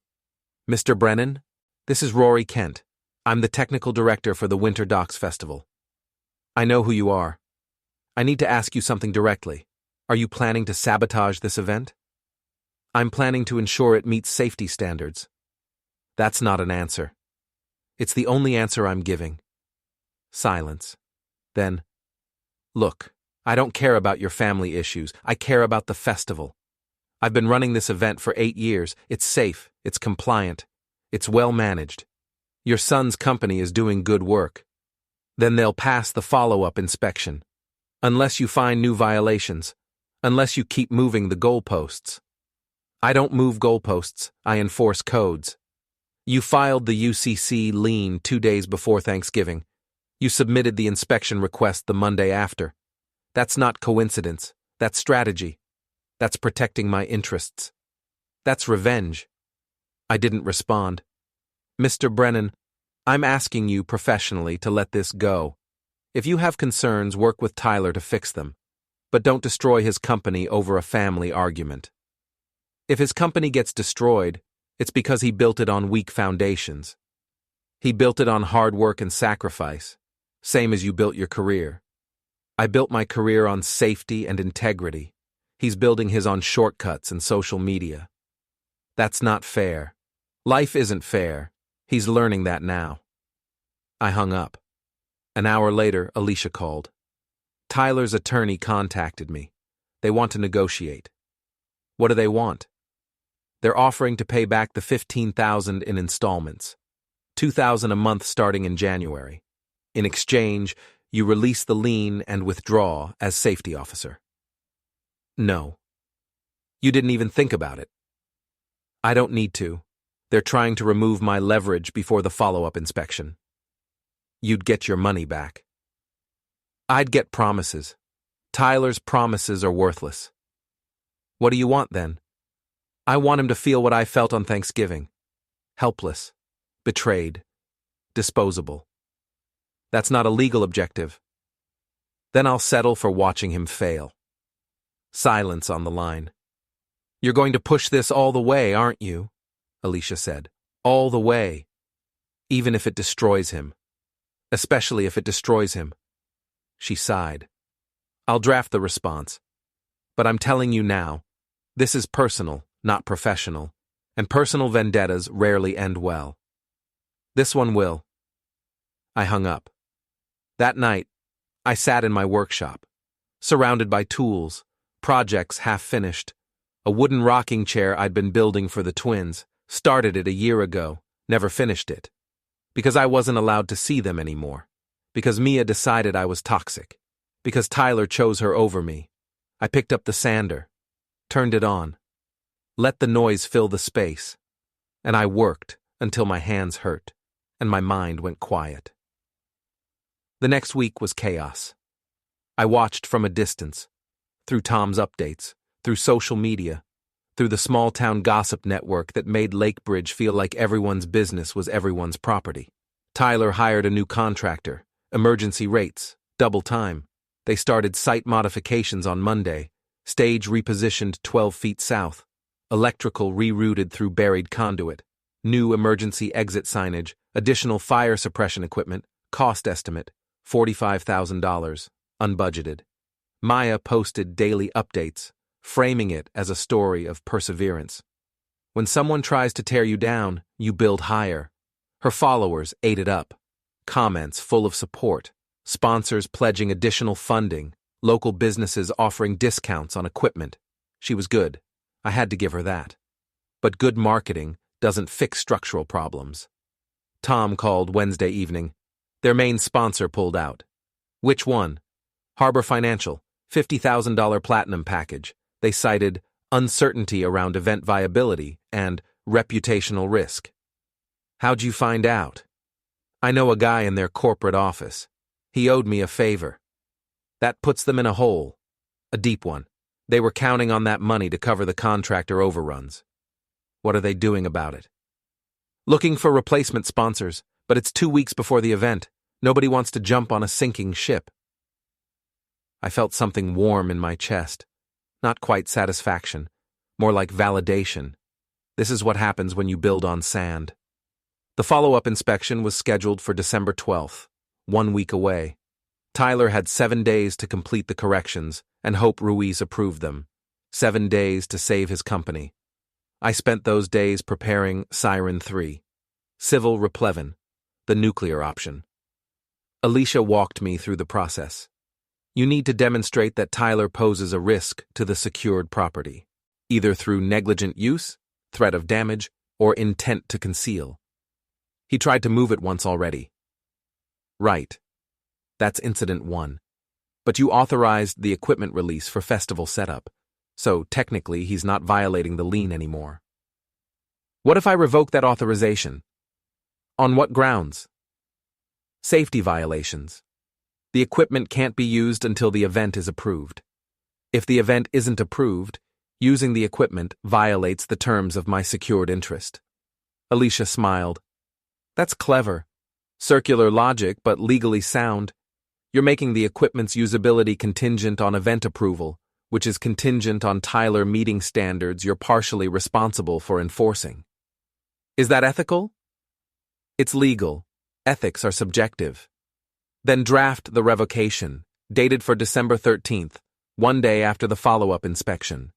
Mr. Brennan? This is Rory Kent. I'm the technical director for the Winter Docks Festival. I know who you are. I need to ask you something directly. Are you planning to sabotage this event? I'm planning to ensure it meets safety standards. That's not an answer. It's the only answer I'm giving. Silence. Then, look, I don't care about your family issues. I care about the festival. I've been running this event for 8 years. It's safe. It's compliant. It's well managed. Your son's company is doing good work. Then they'll pass the follow-up inspection. Unless you find new violations. Unless you keep moving the goalposts. I don't move goalposts. I enforce codes. You filed the UCC lien 2 days before Thanksgiving. You submitted the inspection request the Monday after. That's not coincidence. That's strategy. That's protecting my interests. That's revenge. I didn't respond. Mr. Brennan, I'm asking you professionally to let this go. If you have concerns, work with Tyler to fix them. But don't destroy his company over a family argument. If his company gets destroyed, it's because he built it on weak foundations. He built it on hard work and sacrifice, same as you built your career. I built my career on safety and integrity. He's building his on shortcuts and social media. That's not fair. Life isn't fair. He's learning that now. I hung up. An hour later, Alicia called. Tyler's attorney contacted me. They want to negotiate. What do they want? They're offering to pay back the $15,000 in installments, $2,000 a month starting in January. In exchange, you release the lien and withdraw as safety officer. No. You didn't even think about it. I don't need to. They're trying to remove my leverage before the follow-up inspection. You'd get your money back. I'd get promises. Tyler's promises are worthless. What do you want then? I want him to feel what I felt on Thanksgiving. Helpless, betrayed, disposable. That's not a legal objective. Then I'll settle for watching him fail. Silence on the line. You're going to push this all the way, aren't you? Alicia said. All the way. Even if it destroys him. Especially if it destroys him. She sighed. I'll draft the response. But I'm telling you now, this is personal, not professional, and personal vendettas rarely end well. This one will. I hung up. That night, I sat in my workshop, surrounded by tools, projects half finished, a wooden rocking chair I'd been building for the twins, started it a year ago, never finished it, because I wasn't allowed to see them anymore, because Mia decided I was toxic, because Tyler chose her over me. I picked up the sander, turned it on, let the noise fill the space, and I worked until my hands hurt and my mind went quiet. The next week was chaos. I watched from a distance, through Tom's updates, through social media, through the small-town gossip network that made Lakebridge feel like everyone's business was everyone's property. Tyler hired a new contractor, emergency rates, double time. They started site modifications on Monday, stage repositioned 12 feet south, electrical rerouted through buried conduit, new emergency exit signage, additional fire suppression equipment, cost estimate, $45,000, unbudgeted. Maya posted daily updates, framing it as a story of perseverance. When someone tries to tear you down, you build higher. Her followers ate it up. Comments full of support, sponsors pledging additional funding, local businesses offering discounts on equipment. She was good. I had to give her that. But good marketing doesn't fix structural problems. Tom called Wednesday evening. Their main sponsor pulled out. Which one? Harbor Financial, $50,000 platinum package. They cited uncertainty around event viability and reputational risk. How'd you find out? I know a guy in their corporate office. He owed me a favor. That puts them in a hole. A deep one. They were counting on that money to cover the contractor overruns. What are they doing about it? Looking for replacement sponsors, but it's 2 weeks before the event. Nobody wants to jump on a sinking ship. I felt something warm in my chest. Not quite satisfaction, more like validation. This is what happens when you build on sand. The follow-up inspection was scheduled for December 12th, 1 week away. Tyler had 7 days to complete the corrections, and Hope Ruiz approved them. 7 days to save his company. I spent those days preparing Siren 3. Civil replevin. the nuclear option. Alicia walked me through the process. You need to demonstrate that Tyler poses a risk to the secured property, either through negligent use, threat of damage, or intent to conceal. He tried to move it once already. Right. That's incident 1. But you authorized the equipment release for festival setup, so technically he's not violating the lien anymore. What if I revoke that authorization? On what grounds? Safety violations. The equipment can't be used until the event is approved. If the event isn't approved, using the equipment violates the terms of my secured interest. Alicia smiled. That's clever. Circular logic, but legally sound. You're making the equipment's usability contingent on event approval, which is contingent on Tyler meeting standards you're partially responsible for enforcing. Is that ethical? It's legal. Ethics are subjective. Then draft the revocation, dated for December 13th, one day after the follow-up inspection.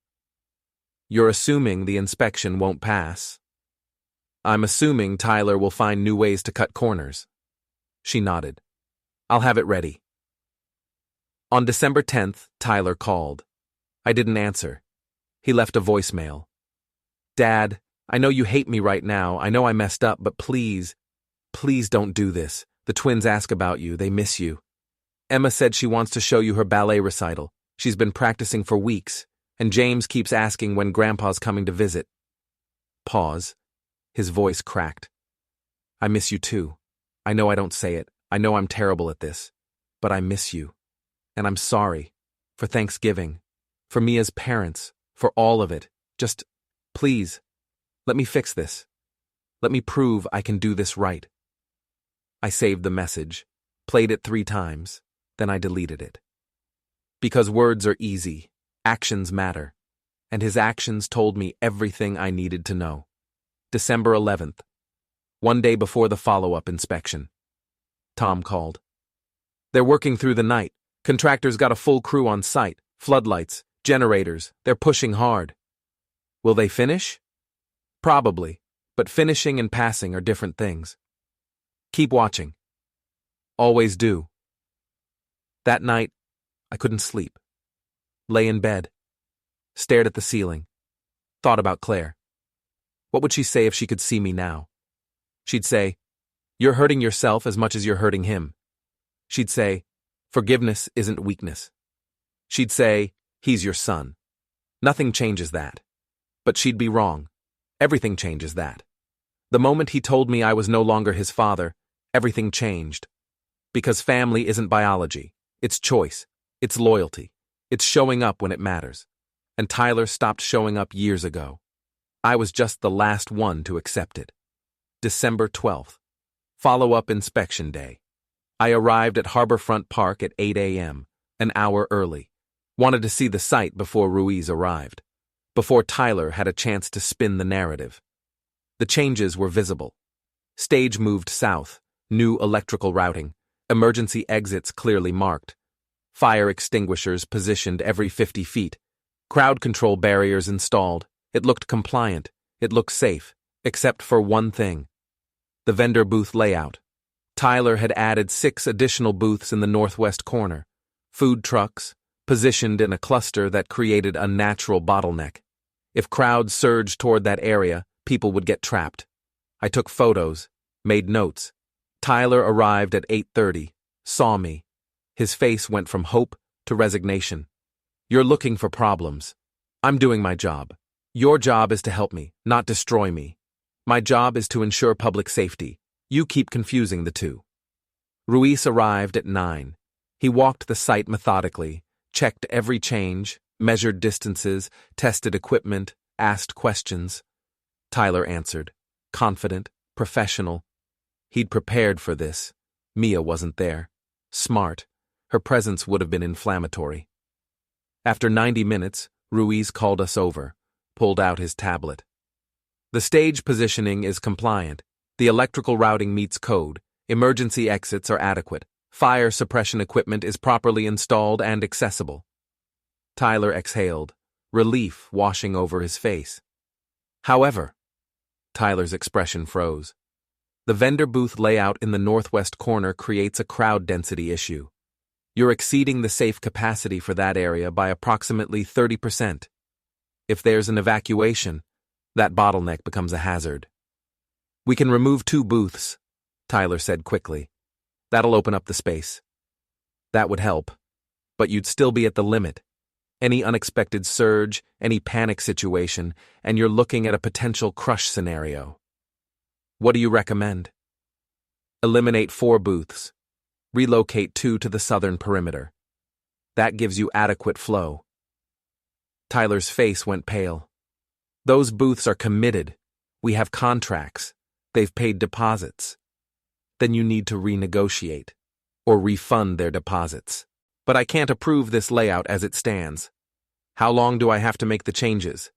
You're assuming the inspection won't pass. I'm assuming Tyler will find new ways to cut corners. She nodded. I'll have it ready. On December 10th, Tyler called. I didn't answer. He left a voicemail. Dad, I know you hate me right now. I know I messed up, but please don't do this. The twins ask about you. They miss you. Emma said she wants to show you her ballet recital. She's been practicing for weeks, and James keeps asking when Grandpa's coming to visit. Pause. His voice cracked. I miss you too. I know I don't say it. I know I'm terrible at this. But I miss you. And I'm sorry. For Thanksgiving. For me as parents. For all of it. Just, please, let me fix this. Let me prove I can do this right. I saved the message, played it 3 times, then I deleted it. Because words are easy, actions matter. And his actions told me everything I needed to know. December 11th. One day before the follow-up inspection. Tom called. They're working through the night. Contractors got a full crew on site, floodlights, generators. They're pushing hard. Will they finish? Probably, but finishing and passing are different things. Keep watching. Always do. That night, I couldn't sleep. Lay in bed. Stared at the ceiling. Thought about Claire. What would she say if she could see me now? She'd say, "You're hurting yourself as much as you're hurting him." She'd say, "Forgiveness isn't weakness." She'd say, "He's your son." Nothing changes that. But she'd be wrong. Everything changes that. The moment he told me I was no longer his father, everything changed. Because family isn't biology. It's choice. It's loyalty. It's showing up when it matters. And Tyler stopped showing up years ago. I was just the last one to accept it. December 12th. Follow-up inspection day. I arrived at Harborfront Park at 8 a.m., an hour early. Wanted to see the site before Ruiz arrived. Before Tyler had a chance to spin the narrative. The changes were visible. Stage moved south, new electrical routing, emergency exits clearly marked, fire extinguishers positioned every 50 feet, crowd control barriers installed. It looked compliant, it looked safe, except for one thing. The vendor booth layout. Tyler had added 6 additional booths in the northwest corner, food trucks, positioned in a cluster that created a natural bottleneck. If crowds surged toward that area, people would get trapped. I took photos, made notes. Tyler arrived at 8:30, saw me. His face went from hope to resignation. You're looking for problems. I'm doing my job. Your job is to help me, not destroy me. My job is to ensure public safety. You keep confusing the two. Ruiz arrived at 9. He walked the site methodically, checked every change, measured distances, tested equipment, asked questions. Tyler answered, confident, professional. He'd prepared for this. Mia wasn't there. Smart. Her presence would have been inflammatory. After 90 minutes, Ruiz called us over, pulled out his tablet. The stage positioning is compliant. The electrical routing meets code. Emergency exits are adequate. Fire suppression equipment is properly installed and accessible. Tyler exhaled, relief washing over his face. However, Tyler's expression froze. The vendor booth layout in the northwest corner creates a crowd density issue. You're exceeding the safe capacity for that area by approximately 30%. If there's an evacuation, that bottleneck becomes a hazard. We can remove 2 booths, Tyler said quickly. That'll open up the space. That would help, but you'd still be at the limit. Any unexpected surge, any panic situation, and you're looking at a potential crush scenario. What do you recommend? Eliminate 4 booths. Relocate 2 to the southern perimeter. That gives you adequate flow. Tyler's face went pale. Those booths are committed. We have contracts. They've paid deposits. Then you need to renegotiate or refund their deposits. But I can't approve this layout as it stands. How long do I have to make the changes?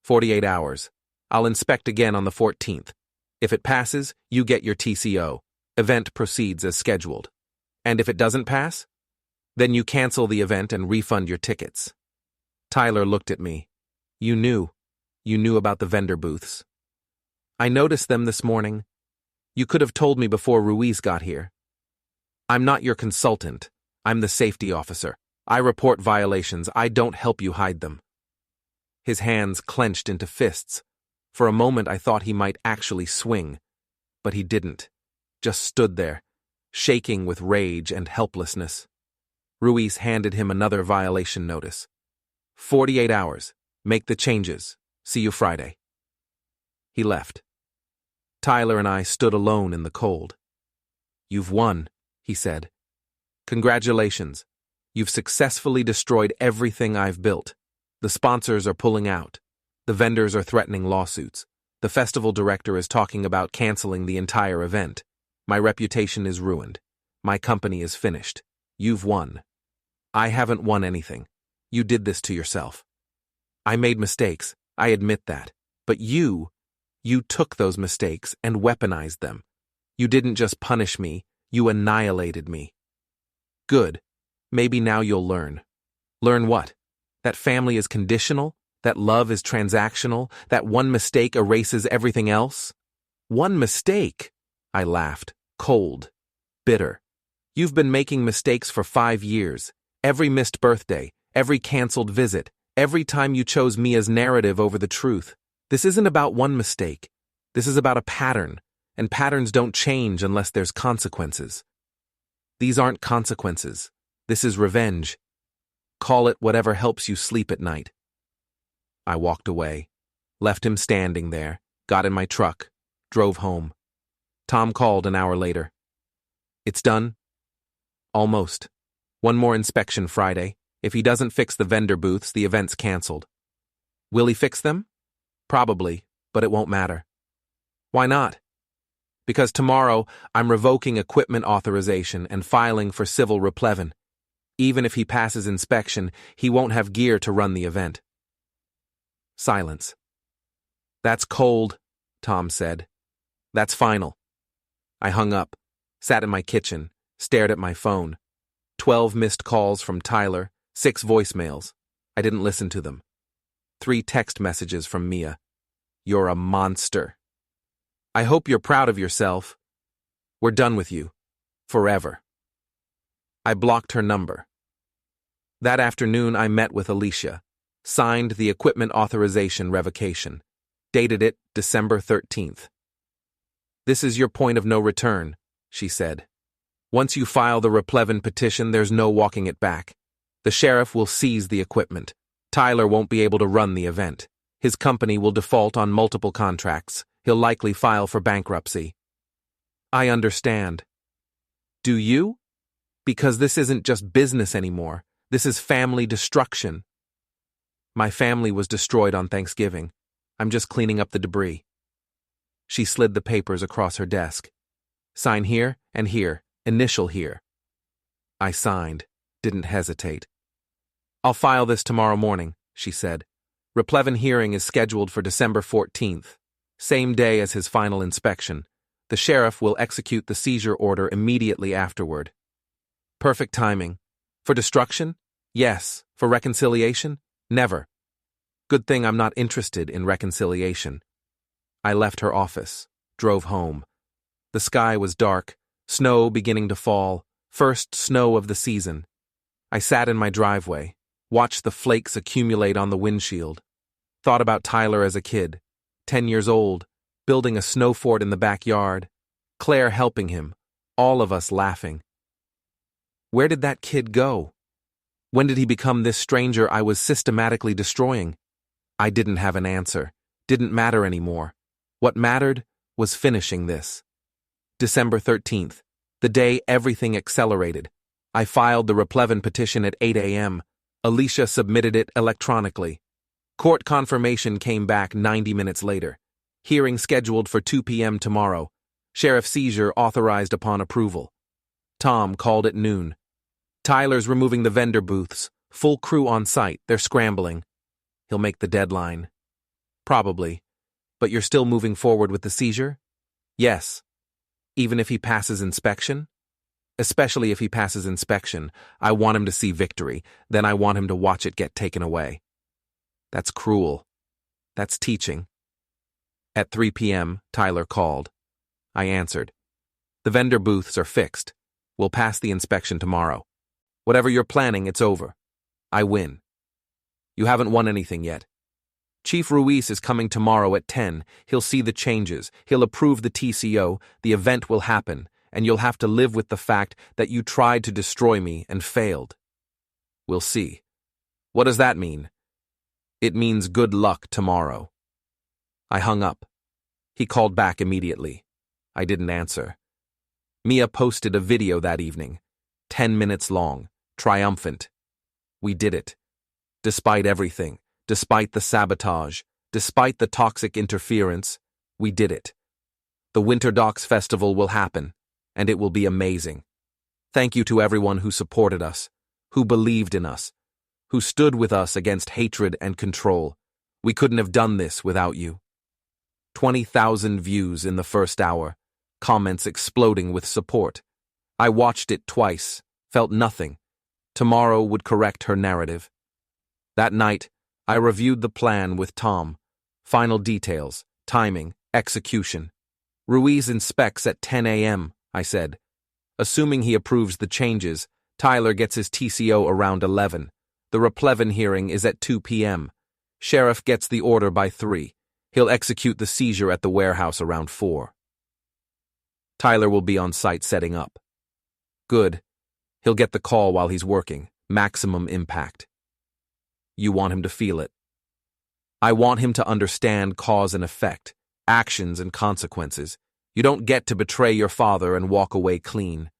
48 hours. I'll inspect again on the 14th. If it passes, you get your TCO. Event proceeds as scheduled. And if it doesn't pass? Then you cancel the event and refund your tickets. Tyler looked at me. You knew about the vendor booths. I noticed them this morning. You could have told me before Ruiz got here. I'm not your consultant. I'm the safety officer. I report violations. I don't help you hide them. His hands clenched into fists. For a moment I thought he might actually swing, but he didn't. Just stood there, shaking with rage and helplessness. Ruiz handed him another violation notice. 48 hours. Make the changes. See you Friday. He left. Tyler and I stood alone in the cold. You've won, he said. Congratulations. You've successfully destroyed everything I've built. The sponsors are pulling out. The vendors are threatening lawsuits. The festival director is talking about canceling the entire event. My reputation is ruined. My company is finished. You've won. I haven't won anything. You did this to yourself. I made mistakes, I admit that. But you took those mistakes and weaponized them. You didn't just punish me, you annihilated me. Good. Maybe now you'll learn. Learn what? That family is conditional? That love is transactional? That one mistake erases everything else? One mistake? I laughed, cold, bitter. You've been making mistakes for 5 years. Every missed birthday, every canceled visit, every time you chose Mia's narrative over the truth. This isn't about one mistake. This is about a pattern, and patterns don't change unless there's consequences. These aren't consequences. This is revenge. Call it whatever helps you sleep at night. I walked away, left him standing there, got in my truck, drove home. Tom called an hour later. It's done? Almost. One more inspection Friday. If he doesn't fix the vendor booths, the event's canceled. Will he fix them? Probably, but it won't matter. Why not? Because tomorrow I'm revoking equipment authorization and filing for civil replevin. Even if he passes inspection, he won't have gear to run the event. Silence. That's cold, Tom said. That's final. I hung up, sat in my kitchen, stared at my phone. 12 missed calls from Tyler, 6 voicemails. I didn't listen to them. 3 text messages from Mia. You're a monster. I hope you're proud of yourself. We're done with you. Forever. I blocked her number. That afternoon I met with Alicia, signed the equipment authorization revocation, dated it December 13th. This is your point of no return, she said. Once you file the replevin petition, there's no walking it back. The sheriff will seize the equipment. Tyler won't be able to run the event. His company will default on multiple contracts. He'll likely file for bankruptcy. I understand. Do you? Because this isn't just business anymore. This is family destruction. My family was destroyed on Thanksgiving. I'm just cleaning up the debris. She slid the papers across her desk. Sign here and here. Initial here. I signed, didn't hesitate. I'll file this tomorrow morning, she said. Replevin hearing is scheduled for December 14th, same day as his final inspection. The sheriff will execute the seizure order immediately afterward. Perfect timing. For destruction? Yes. For reconciliation? Never. Good thing I'm not interested in reconciliation. I left her office, drove home. The sky was dark, snow beginning to fall, first snow of the season. I sat in my driveway, watched the flakes accumulate on the windshield, thought about Tyler as a kid, 10 years old, building a snow fort in the backyard, Claire helping him, all of us laughing. Where did that kid go? When did he become this stranger I was systematically destroying? I didn't have an answer, didn't matter anymore. What mattered was finishing this. December 13th, the day everything accelerated. I filed the Replevin petition at 8 a.m. Alicia submitted it electronically. Court confirmation came back 90 minutes later. Hearing scheduled for 2 p.m. tomorrow. Sheriff seizure authorized upon approval. Tom called at noon. Tyler's removing the vendor booths. Full crew on site. They're scrambling. He'll make the deadline. Probably. But you're still moving forward with the seizure? Yes. Even if he passes inspection? Especially if he passes inspection. I want him to see victory. Then I want him to watch it get taken away. That's cruel. That's teaching. At 3 p.m., Tyler called. I answered. The vendor booths are fixed. We'll pass the inspection tomorrow. Whatever you're planning, it's over. I win. You haven't won anything yet. Chief Ruiz is coming tomorrow at 10. He'll see the changes. He'll approve the TCO. The event will happen, and you'll have to live with the fact that you tried to destroy me and failed. We'll see. What does that mean? It means good luck tomorrow. I hung up. He called back immediately. I didn't answer. Mia posted a video that evening, 10 minutes long, triumphant. We did it. Despite everything, despite the sabotage, despite the toxic interference, we did it. The Winter Docks Festival will happen, and it will be amazing. Thank you to everyone who supported us, who believed in us, who stood with us against hatred and control. We couldn't have done this without you. 20,000 views in the first hour, comments exploding with support. I watched it twice, felt nothing. Tomorrow would correct her narrative. That night, I reviewed the plan with Tom. Final details, timing, execution. Ruiz inspects at 10 a.m., I said. Assuming he approves the changes, Tyler gets his TCO around 11. The Replevin hearing is at 2 p.m. Sheriff gets the order by 3. He'll execute the seizure at the warehouse around 4. Tyler will be on site setting up. Good. He'll get the call while he's working. Maximum impact. You want him to feel it. I want him to understand cause and effect, actions and consequences. You don't get to betray your father and walk away clean.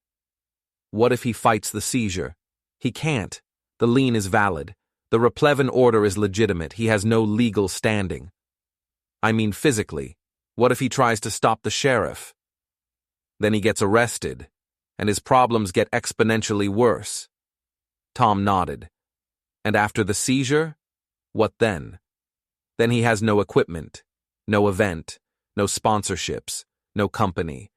What if he fights the seizure? He can't. The lien is valid. The Replevin order is legitimate. He has no legal standing. I mean physically. What if he tries to stop the sheriff? Then he gets arrested, and his problems get exponentially worse. Tom nodded. And after the seizure? What then? Then he has no equipment, no event, no sponsorships, no company.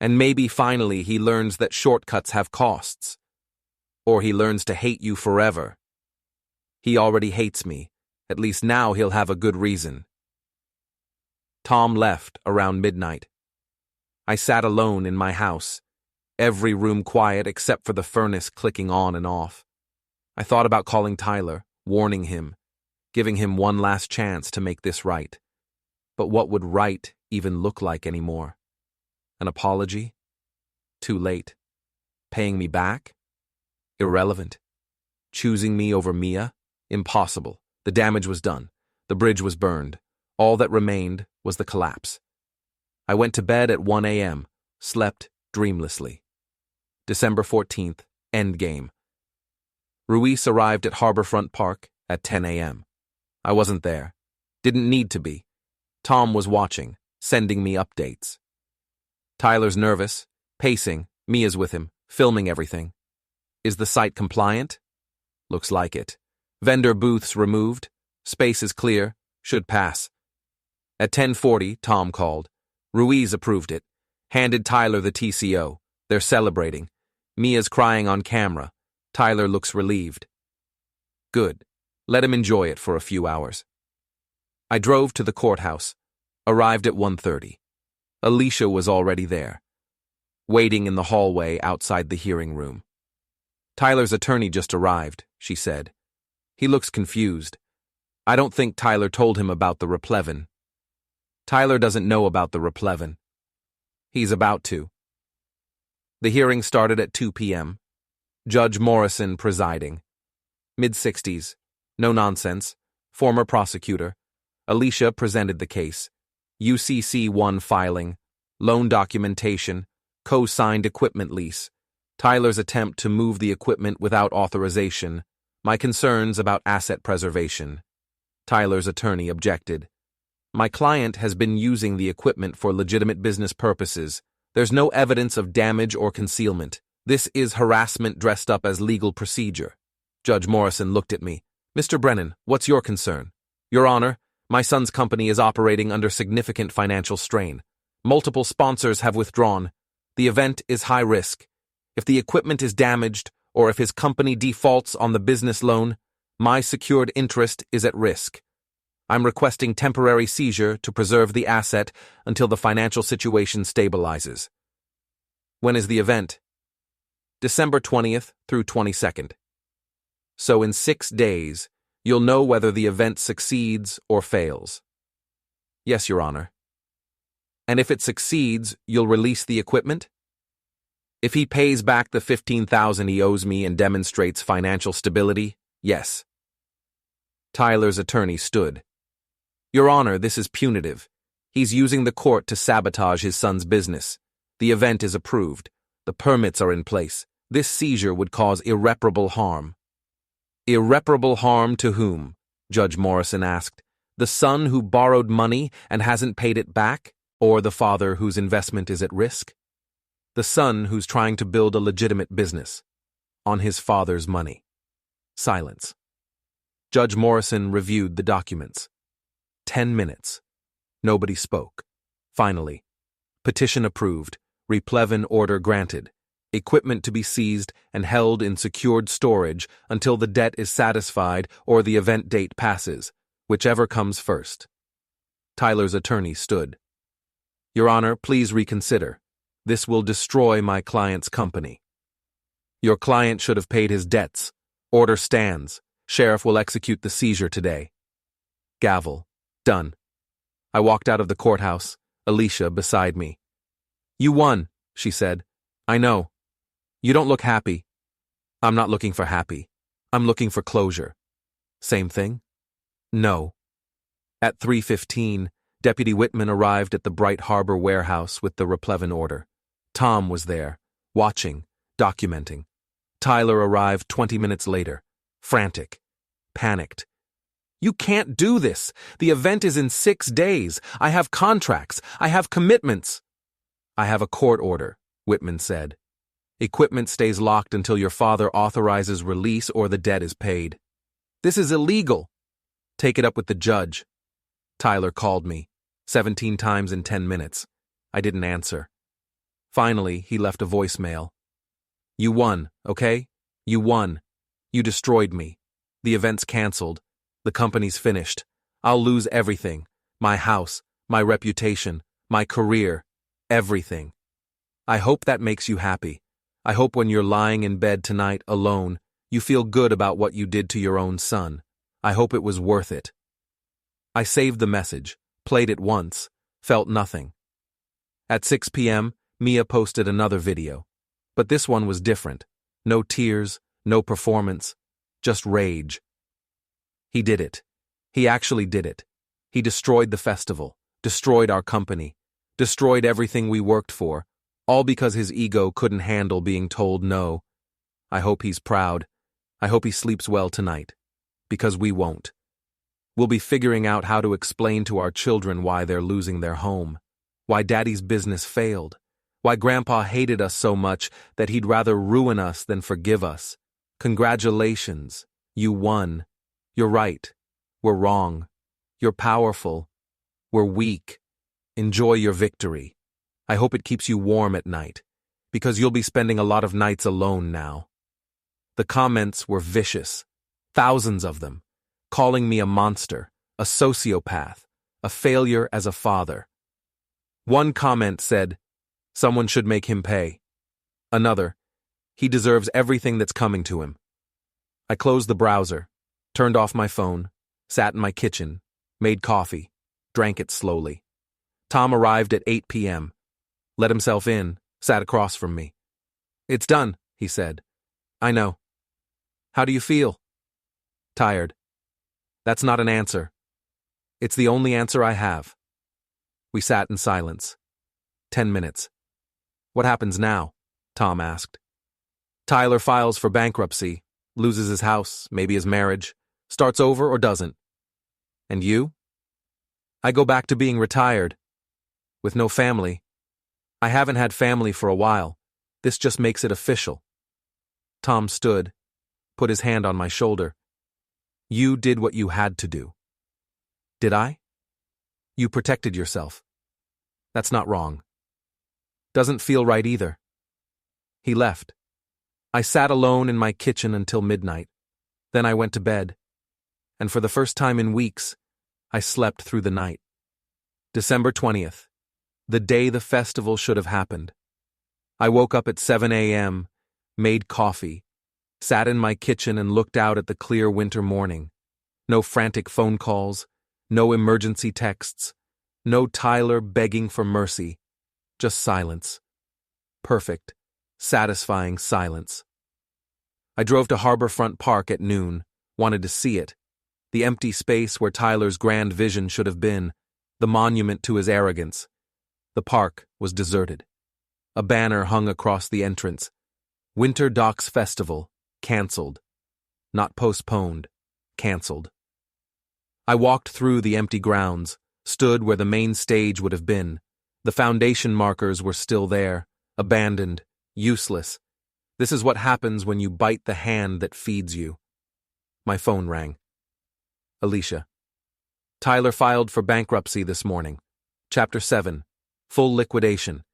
And maybe finally he learns that shortcuts have costs. Or he learns to hate you forever. He already hates me. At least now he'll have a good reason. Tom left around midnight. I sat alone in my house, every room quiet except for the furnace clicking on and off. I thought about calling Tyler, warning him, giving him one last chance to make this right. But what would right even look like anymore? An apology? Too late. Paying me back? Irrelevant. Choosing me over Mia? Impossible. The damage was done. The bridge was burned. All that remained was the collapse. I went to bed at 1 a.m., slept dreamlessly. December 14th, endgame. Ruiz arrived at Harborfront Park at 10 a.m. I wasn't there. Didn't need to be. Tom was watching, sending me updates. Tyler's nervous, pacing, Mia's with him, filming everything. Is the site compliant? Looks like it. Vendor booths removed. Space is clear. Should pass. At 10:40, Tom called. Ruiz approved it. Handed Tyler the TCO. They're celebrating. Mia's crying on camera. Tyler looks relieved. Good. Let him enjoy it for a few hours. I drove to the courthouse. Arrived at 1:30. Alicia was already there. waiting in the hallway outside the hearing room. Tyler's attorney just arrived, she said. He looks confused. I don't think Tyler told him about the replevin. Tyler doesn't know about the replevin. He's about to. The hearing started at 2 p.m. Judge Morrison presiding. Mid-60s. No nonsense. Former prosecutor. Alicia presented the case. UCC-1 filing. Loan documentation. Co-signed equipment lease. Tyler's attempt to move the equipment without authorization. My concerns about asset preservation. Tyler's attorney objected. My client has been using the equipment for legitimate business purposes. There's no evidence of damage or concealment. This is harassment dressed up as legal procedure. Judge Morrison looked at me. Mr. Brennan, what's your concern? Your Honor, my son's company is operating under significant financial strain. Multiple sponsors have withdrawn. The event is high risk. If the equipment is damaged, or if his company defaults on the business loan, my secured interest is at risk. I'm requesting temporary seizure to preserve the asset until the financial situation stabilizes. When is the event? December 20th through 22nd. So in 6 days, you'll know whether the event succeeds or fails. Yes, Your Honor. And if it succeeds, you'll release the equipment? If he pays back the $15,000 he owes me and demonstrates financial stability, yes. Tyler's attorney stood. Your Honor, this is punitive. He's using the court to sabotage his son's business. The event is approved. The permits are in place. This seizure would cause irreparable harm. Irreparable harm to whom? Judge Morrison asked. The son who borrowed money and hasn't paid it back, or the father whose investment is at risk? The son who's trying to build a legitimate business on his father's money. Silence. Judge Morrison reviewed the documents. 10 minutes. Nobody spoke. Finally, petition approved, replevin order granted, equipment to be seized and held in secured storage until the debt is satisfied or the event date passes, whichever comes first. Tyler's attorney stood. Your Honor, please reconsider. This will destroy my client's company. Your client should have paid his debts. Order stands. Sheriff will execute the seizure today. Gavel. Done. I walked out of the courthouse, Alicia beside me. You won, she said. I know. You don't look happy. I'm not looking for happy. I'm looking for closure. Same thing? No. At 3:15, Deputy Whitman arrived at the Bright Harbor warehouse with the replevin order. Tom was there, watching, documenting. Tyler arrived 20 minutes later, frantic, panicked. You can't do this. The event is in 6 days. I have contracts. I have commitments. I have a court order, Whitman said. Equipment stays locked until your father authorizes release or the debt is paid. This is illegal. Take it up with the judge. Tyler called me, 17 times in 10 minutes. I didn't answer. Finally, he left a voicemail. You won, okay? You won. You destroyed me. The event's canceled. The company's finished. I'll lose everything. My house, my reputation, my career, everything. I hope that makes you happy. I hope when you're lying in bed tonight alone, you feel good about what you did to your own son. I hope it was worth it. I saved the message, played it once, felt nothing. At 6 p.m., Mia posted another video. But this one was different. No tears, no performance, just rage. He did it. He actually did it. He destroyed the festival, destroyed our company, destroyed everything we worked for, all because his ego couldn't handle being told no. I hope he's proud. I hope he sleeps well tonight. Because we won't. We'll be figuring out how to explain to our children why they're losing their home, why Daddy's business failed, why Grandpa hated us so much that he'd rather ruin us than forgive us. Congratulations. You won. You're right. We're wrong. You're powerful. We're weak. Enjoy your victory. I hope it keeps you warm at night, because you'll be spending a lot of nights alone now. The comments were vicious. Thousands of them. Calling me a monster, a sociopath, a failure as a father. One comment said, Someone should make him pay. Another, he deserves everything that's coming to him. I closed the browser, turned off my phone, sat in my kitchen, made coffee, drank it slowly. Tom arrived at 8 p.m., let himself in, sat across from me. "It's done," he said. "I know. How do you feel?" "Tired." "That's not an answer. It's the only answer I have." We sat in silence. 10 minutes. "What happens now?" Tom asked. "Tyler files for bankruptcy, loses his house, maybe his marriage, starts over or doesn't." "And you?" "I go back to being retired. With no family. I haven't had family for a while. This just makes it official." Tom stood, put his hand on my shoulder. "You did what you had to do." "Did I?" "You protected yourself. That's not wrong." "Doesn't feel right either." He left. I sat alone in my kitchen until midnight. Then I went to bed. And for the first time in weeks, I slept through the night. December 20th, the day the festival should have happened. I woke up at 7 a.m., made coffee, sat in my kitchen and looked out at the clear winter morning. No frantic phone calls, no emergency texts, no Tyler begging for mercy, just silence. Perfect, satisfying silence. I drove to Harborfront Park at noon, wanted to see it. The empty space where Tyler's grand vision should have been, the monument to his arrogance. The park was deserted. A banner hung across the entrance. Winter Docks Festival, canceled. Not postponed, canceled. I walked through the empty grounds, stood where the main stage would have been. The foundation markers were still there, abandoned, useless. This is what happens when you bite the hand that feeds you. My phone rang. Alicia. "Tyler filed for bankruptcy this morning. Chapter 7. Full liquidation.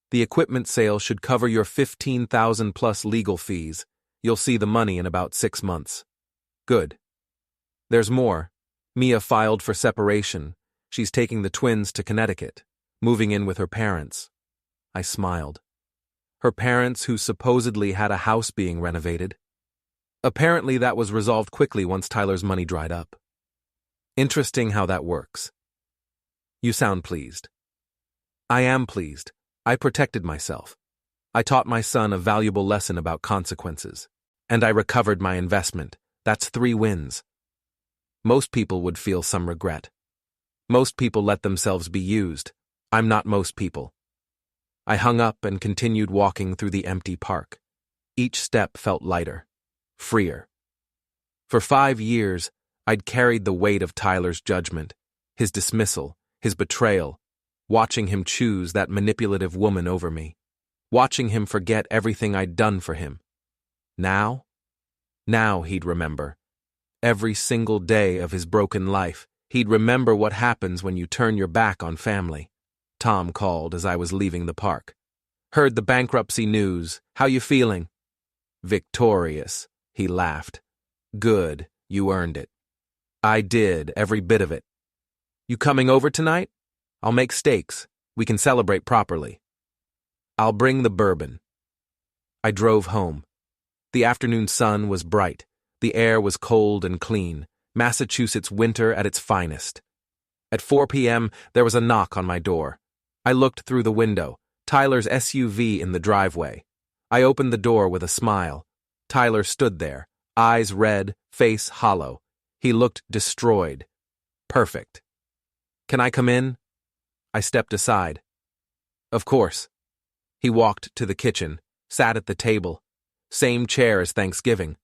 The equipment sale should cover your $15,000 plus legal fees. You'll see the money in about 6 months." "Good." "There's more. Mia filed for separation. She's taking the twins to Connecticut, moving in with her parents." I smiled. Her parents who supposedly had a house being renovated. Apparently that was resolved quickly once Tyler's money dried up. Interesting how that works. "You sound pleased." "I am pleased. I protected myself. I taught my son a valuable lesson about consequences. And I recovered my investment. That's 3 wins. Most people would feel some regret. Most people let themselves be used. I'm not most people." I hung up and continued walking through the empty park. Each step felt lighter, freer. For 5 years, I'd carried the weight of Tyler's judgment, his dismissal, his betrayal, watching him choose that manipulative woman over me, watching him forget everything I'd done for him. Now he'd remember. Every single day of his broken life, he'd remember what happens when you turn your back on family. Tom called as I was leaving the park. "Heard the bankruptcy news. How you feeling?" "Victorious," he laughed. "Good, you earned it." "I did, every bit of it." "You coming over tonight? I'll make steaks. We can celebrate properly." "I'll bring the bourbon." I drove home. The afternoon sun was bright. The air was cold and clean. Massachusetts winter at its finest. At 4 p.m., there was a knock on my door. I looked through the window. Tyler's SUV in the driveway. I opened the door with a smile. Tyler stood there, eyes red, face hollow. He looked destroyed. Perfect. "Can I come in?" I stepped aside. "Of course." He walked to the kitchen, sat at the table. Same chair as Thanksgiving.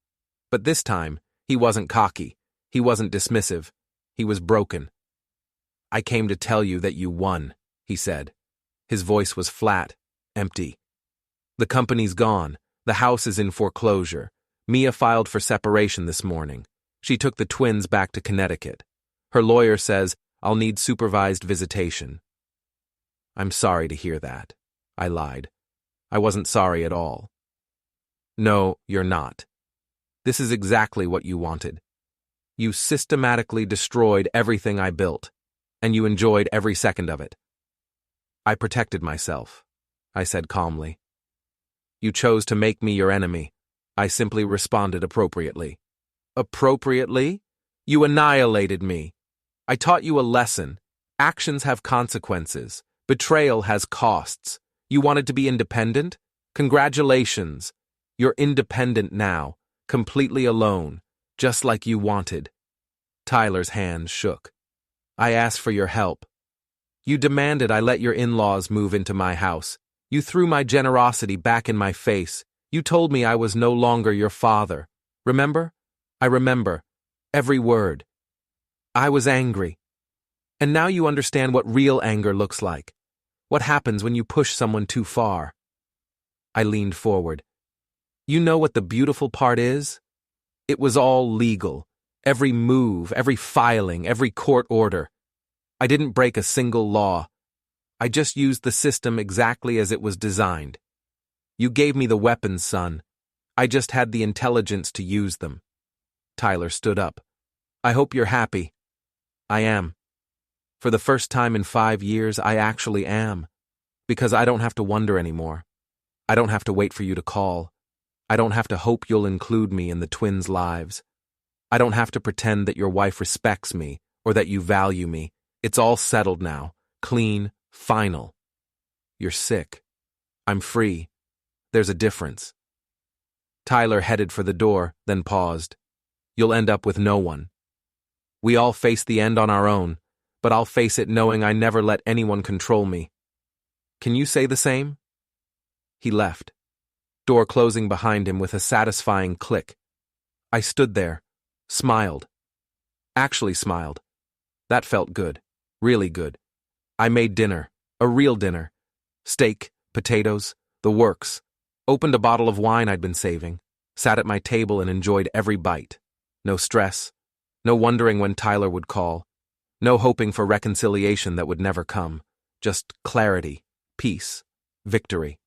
But this time, he wasn't cocky. He wasn't dismissive. He was broken. "I came to tell you that you won," he said. His voice was flat, empty. "The company's gone. The house is in foreclosure. Mia filed for separation this morning. She took the twins back to Connecticut. Her lawyer says I'll need supervised visitation." "I'm sorry to hear that." I lied. I wasn't sorry at all. "No, you're not. This is exactly what you wanted. You systematically destroyed everything I built, and you enjoyed every second of it." I protected myself. I said calmly. You chose to make me your enemy. I simply responded appropriately. Appropriately? You annihilated me. I taught you a lesson. Actions have consequences. Betrayal has costs. You wanted to be independent? Congratulations. You're independent now, completely alone, just like you wanted. Tyler's hands shook. I asked for your help. You demanded I let your in-laws move into my house. You threw my generosity back in my face. You told me I was no longer your father. Remember? I remember. Every word. I was angry. And now you understand what real anger looks like. What happens when you push someone too far. I leaned forward. You know what the beautiful part is? It was all legal. Every move, every filing, every court order. I didn't break a single law. I just used the system exactly as it was designed. You gave me the weapons, son. I just had the intelligence to use them. Tyler stood up. I hope you're happy. I am. For the first time in 5 years, I actually am. Because I don't have to wonder anymore. I don't have to wait for you to call. I don't have to hope you'll include me in the twins' lives. I don't have to pretend that your wife respects me or that you value me. It's all settled now. Clean, final. You're sick. I'm free. There's a difference. Tyler headed for the door, then paused. You'll end up with no one. We all face the end on our own, but I'll face it knowing I never let anyone control me. Can you say the same? He left, door closing behind him with a satisfying click. I stood there, smiled. Actually smiled. That felt good, really good. I made dinner, a real dinner. Steak, potatoes, the works. Opened a bottle of wine I'd been saving, sat at my table and enjoyed every bite. No stress, no wondering when Tyler would call, no hoping for reconciliation that would never come, just clarity, peace, victory.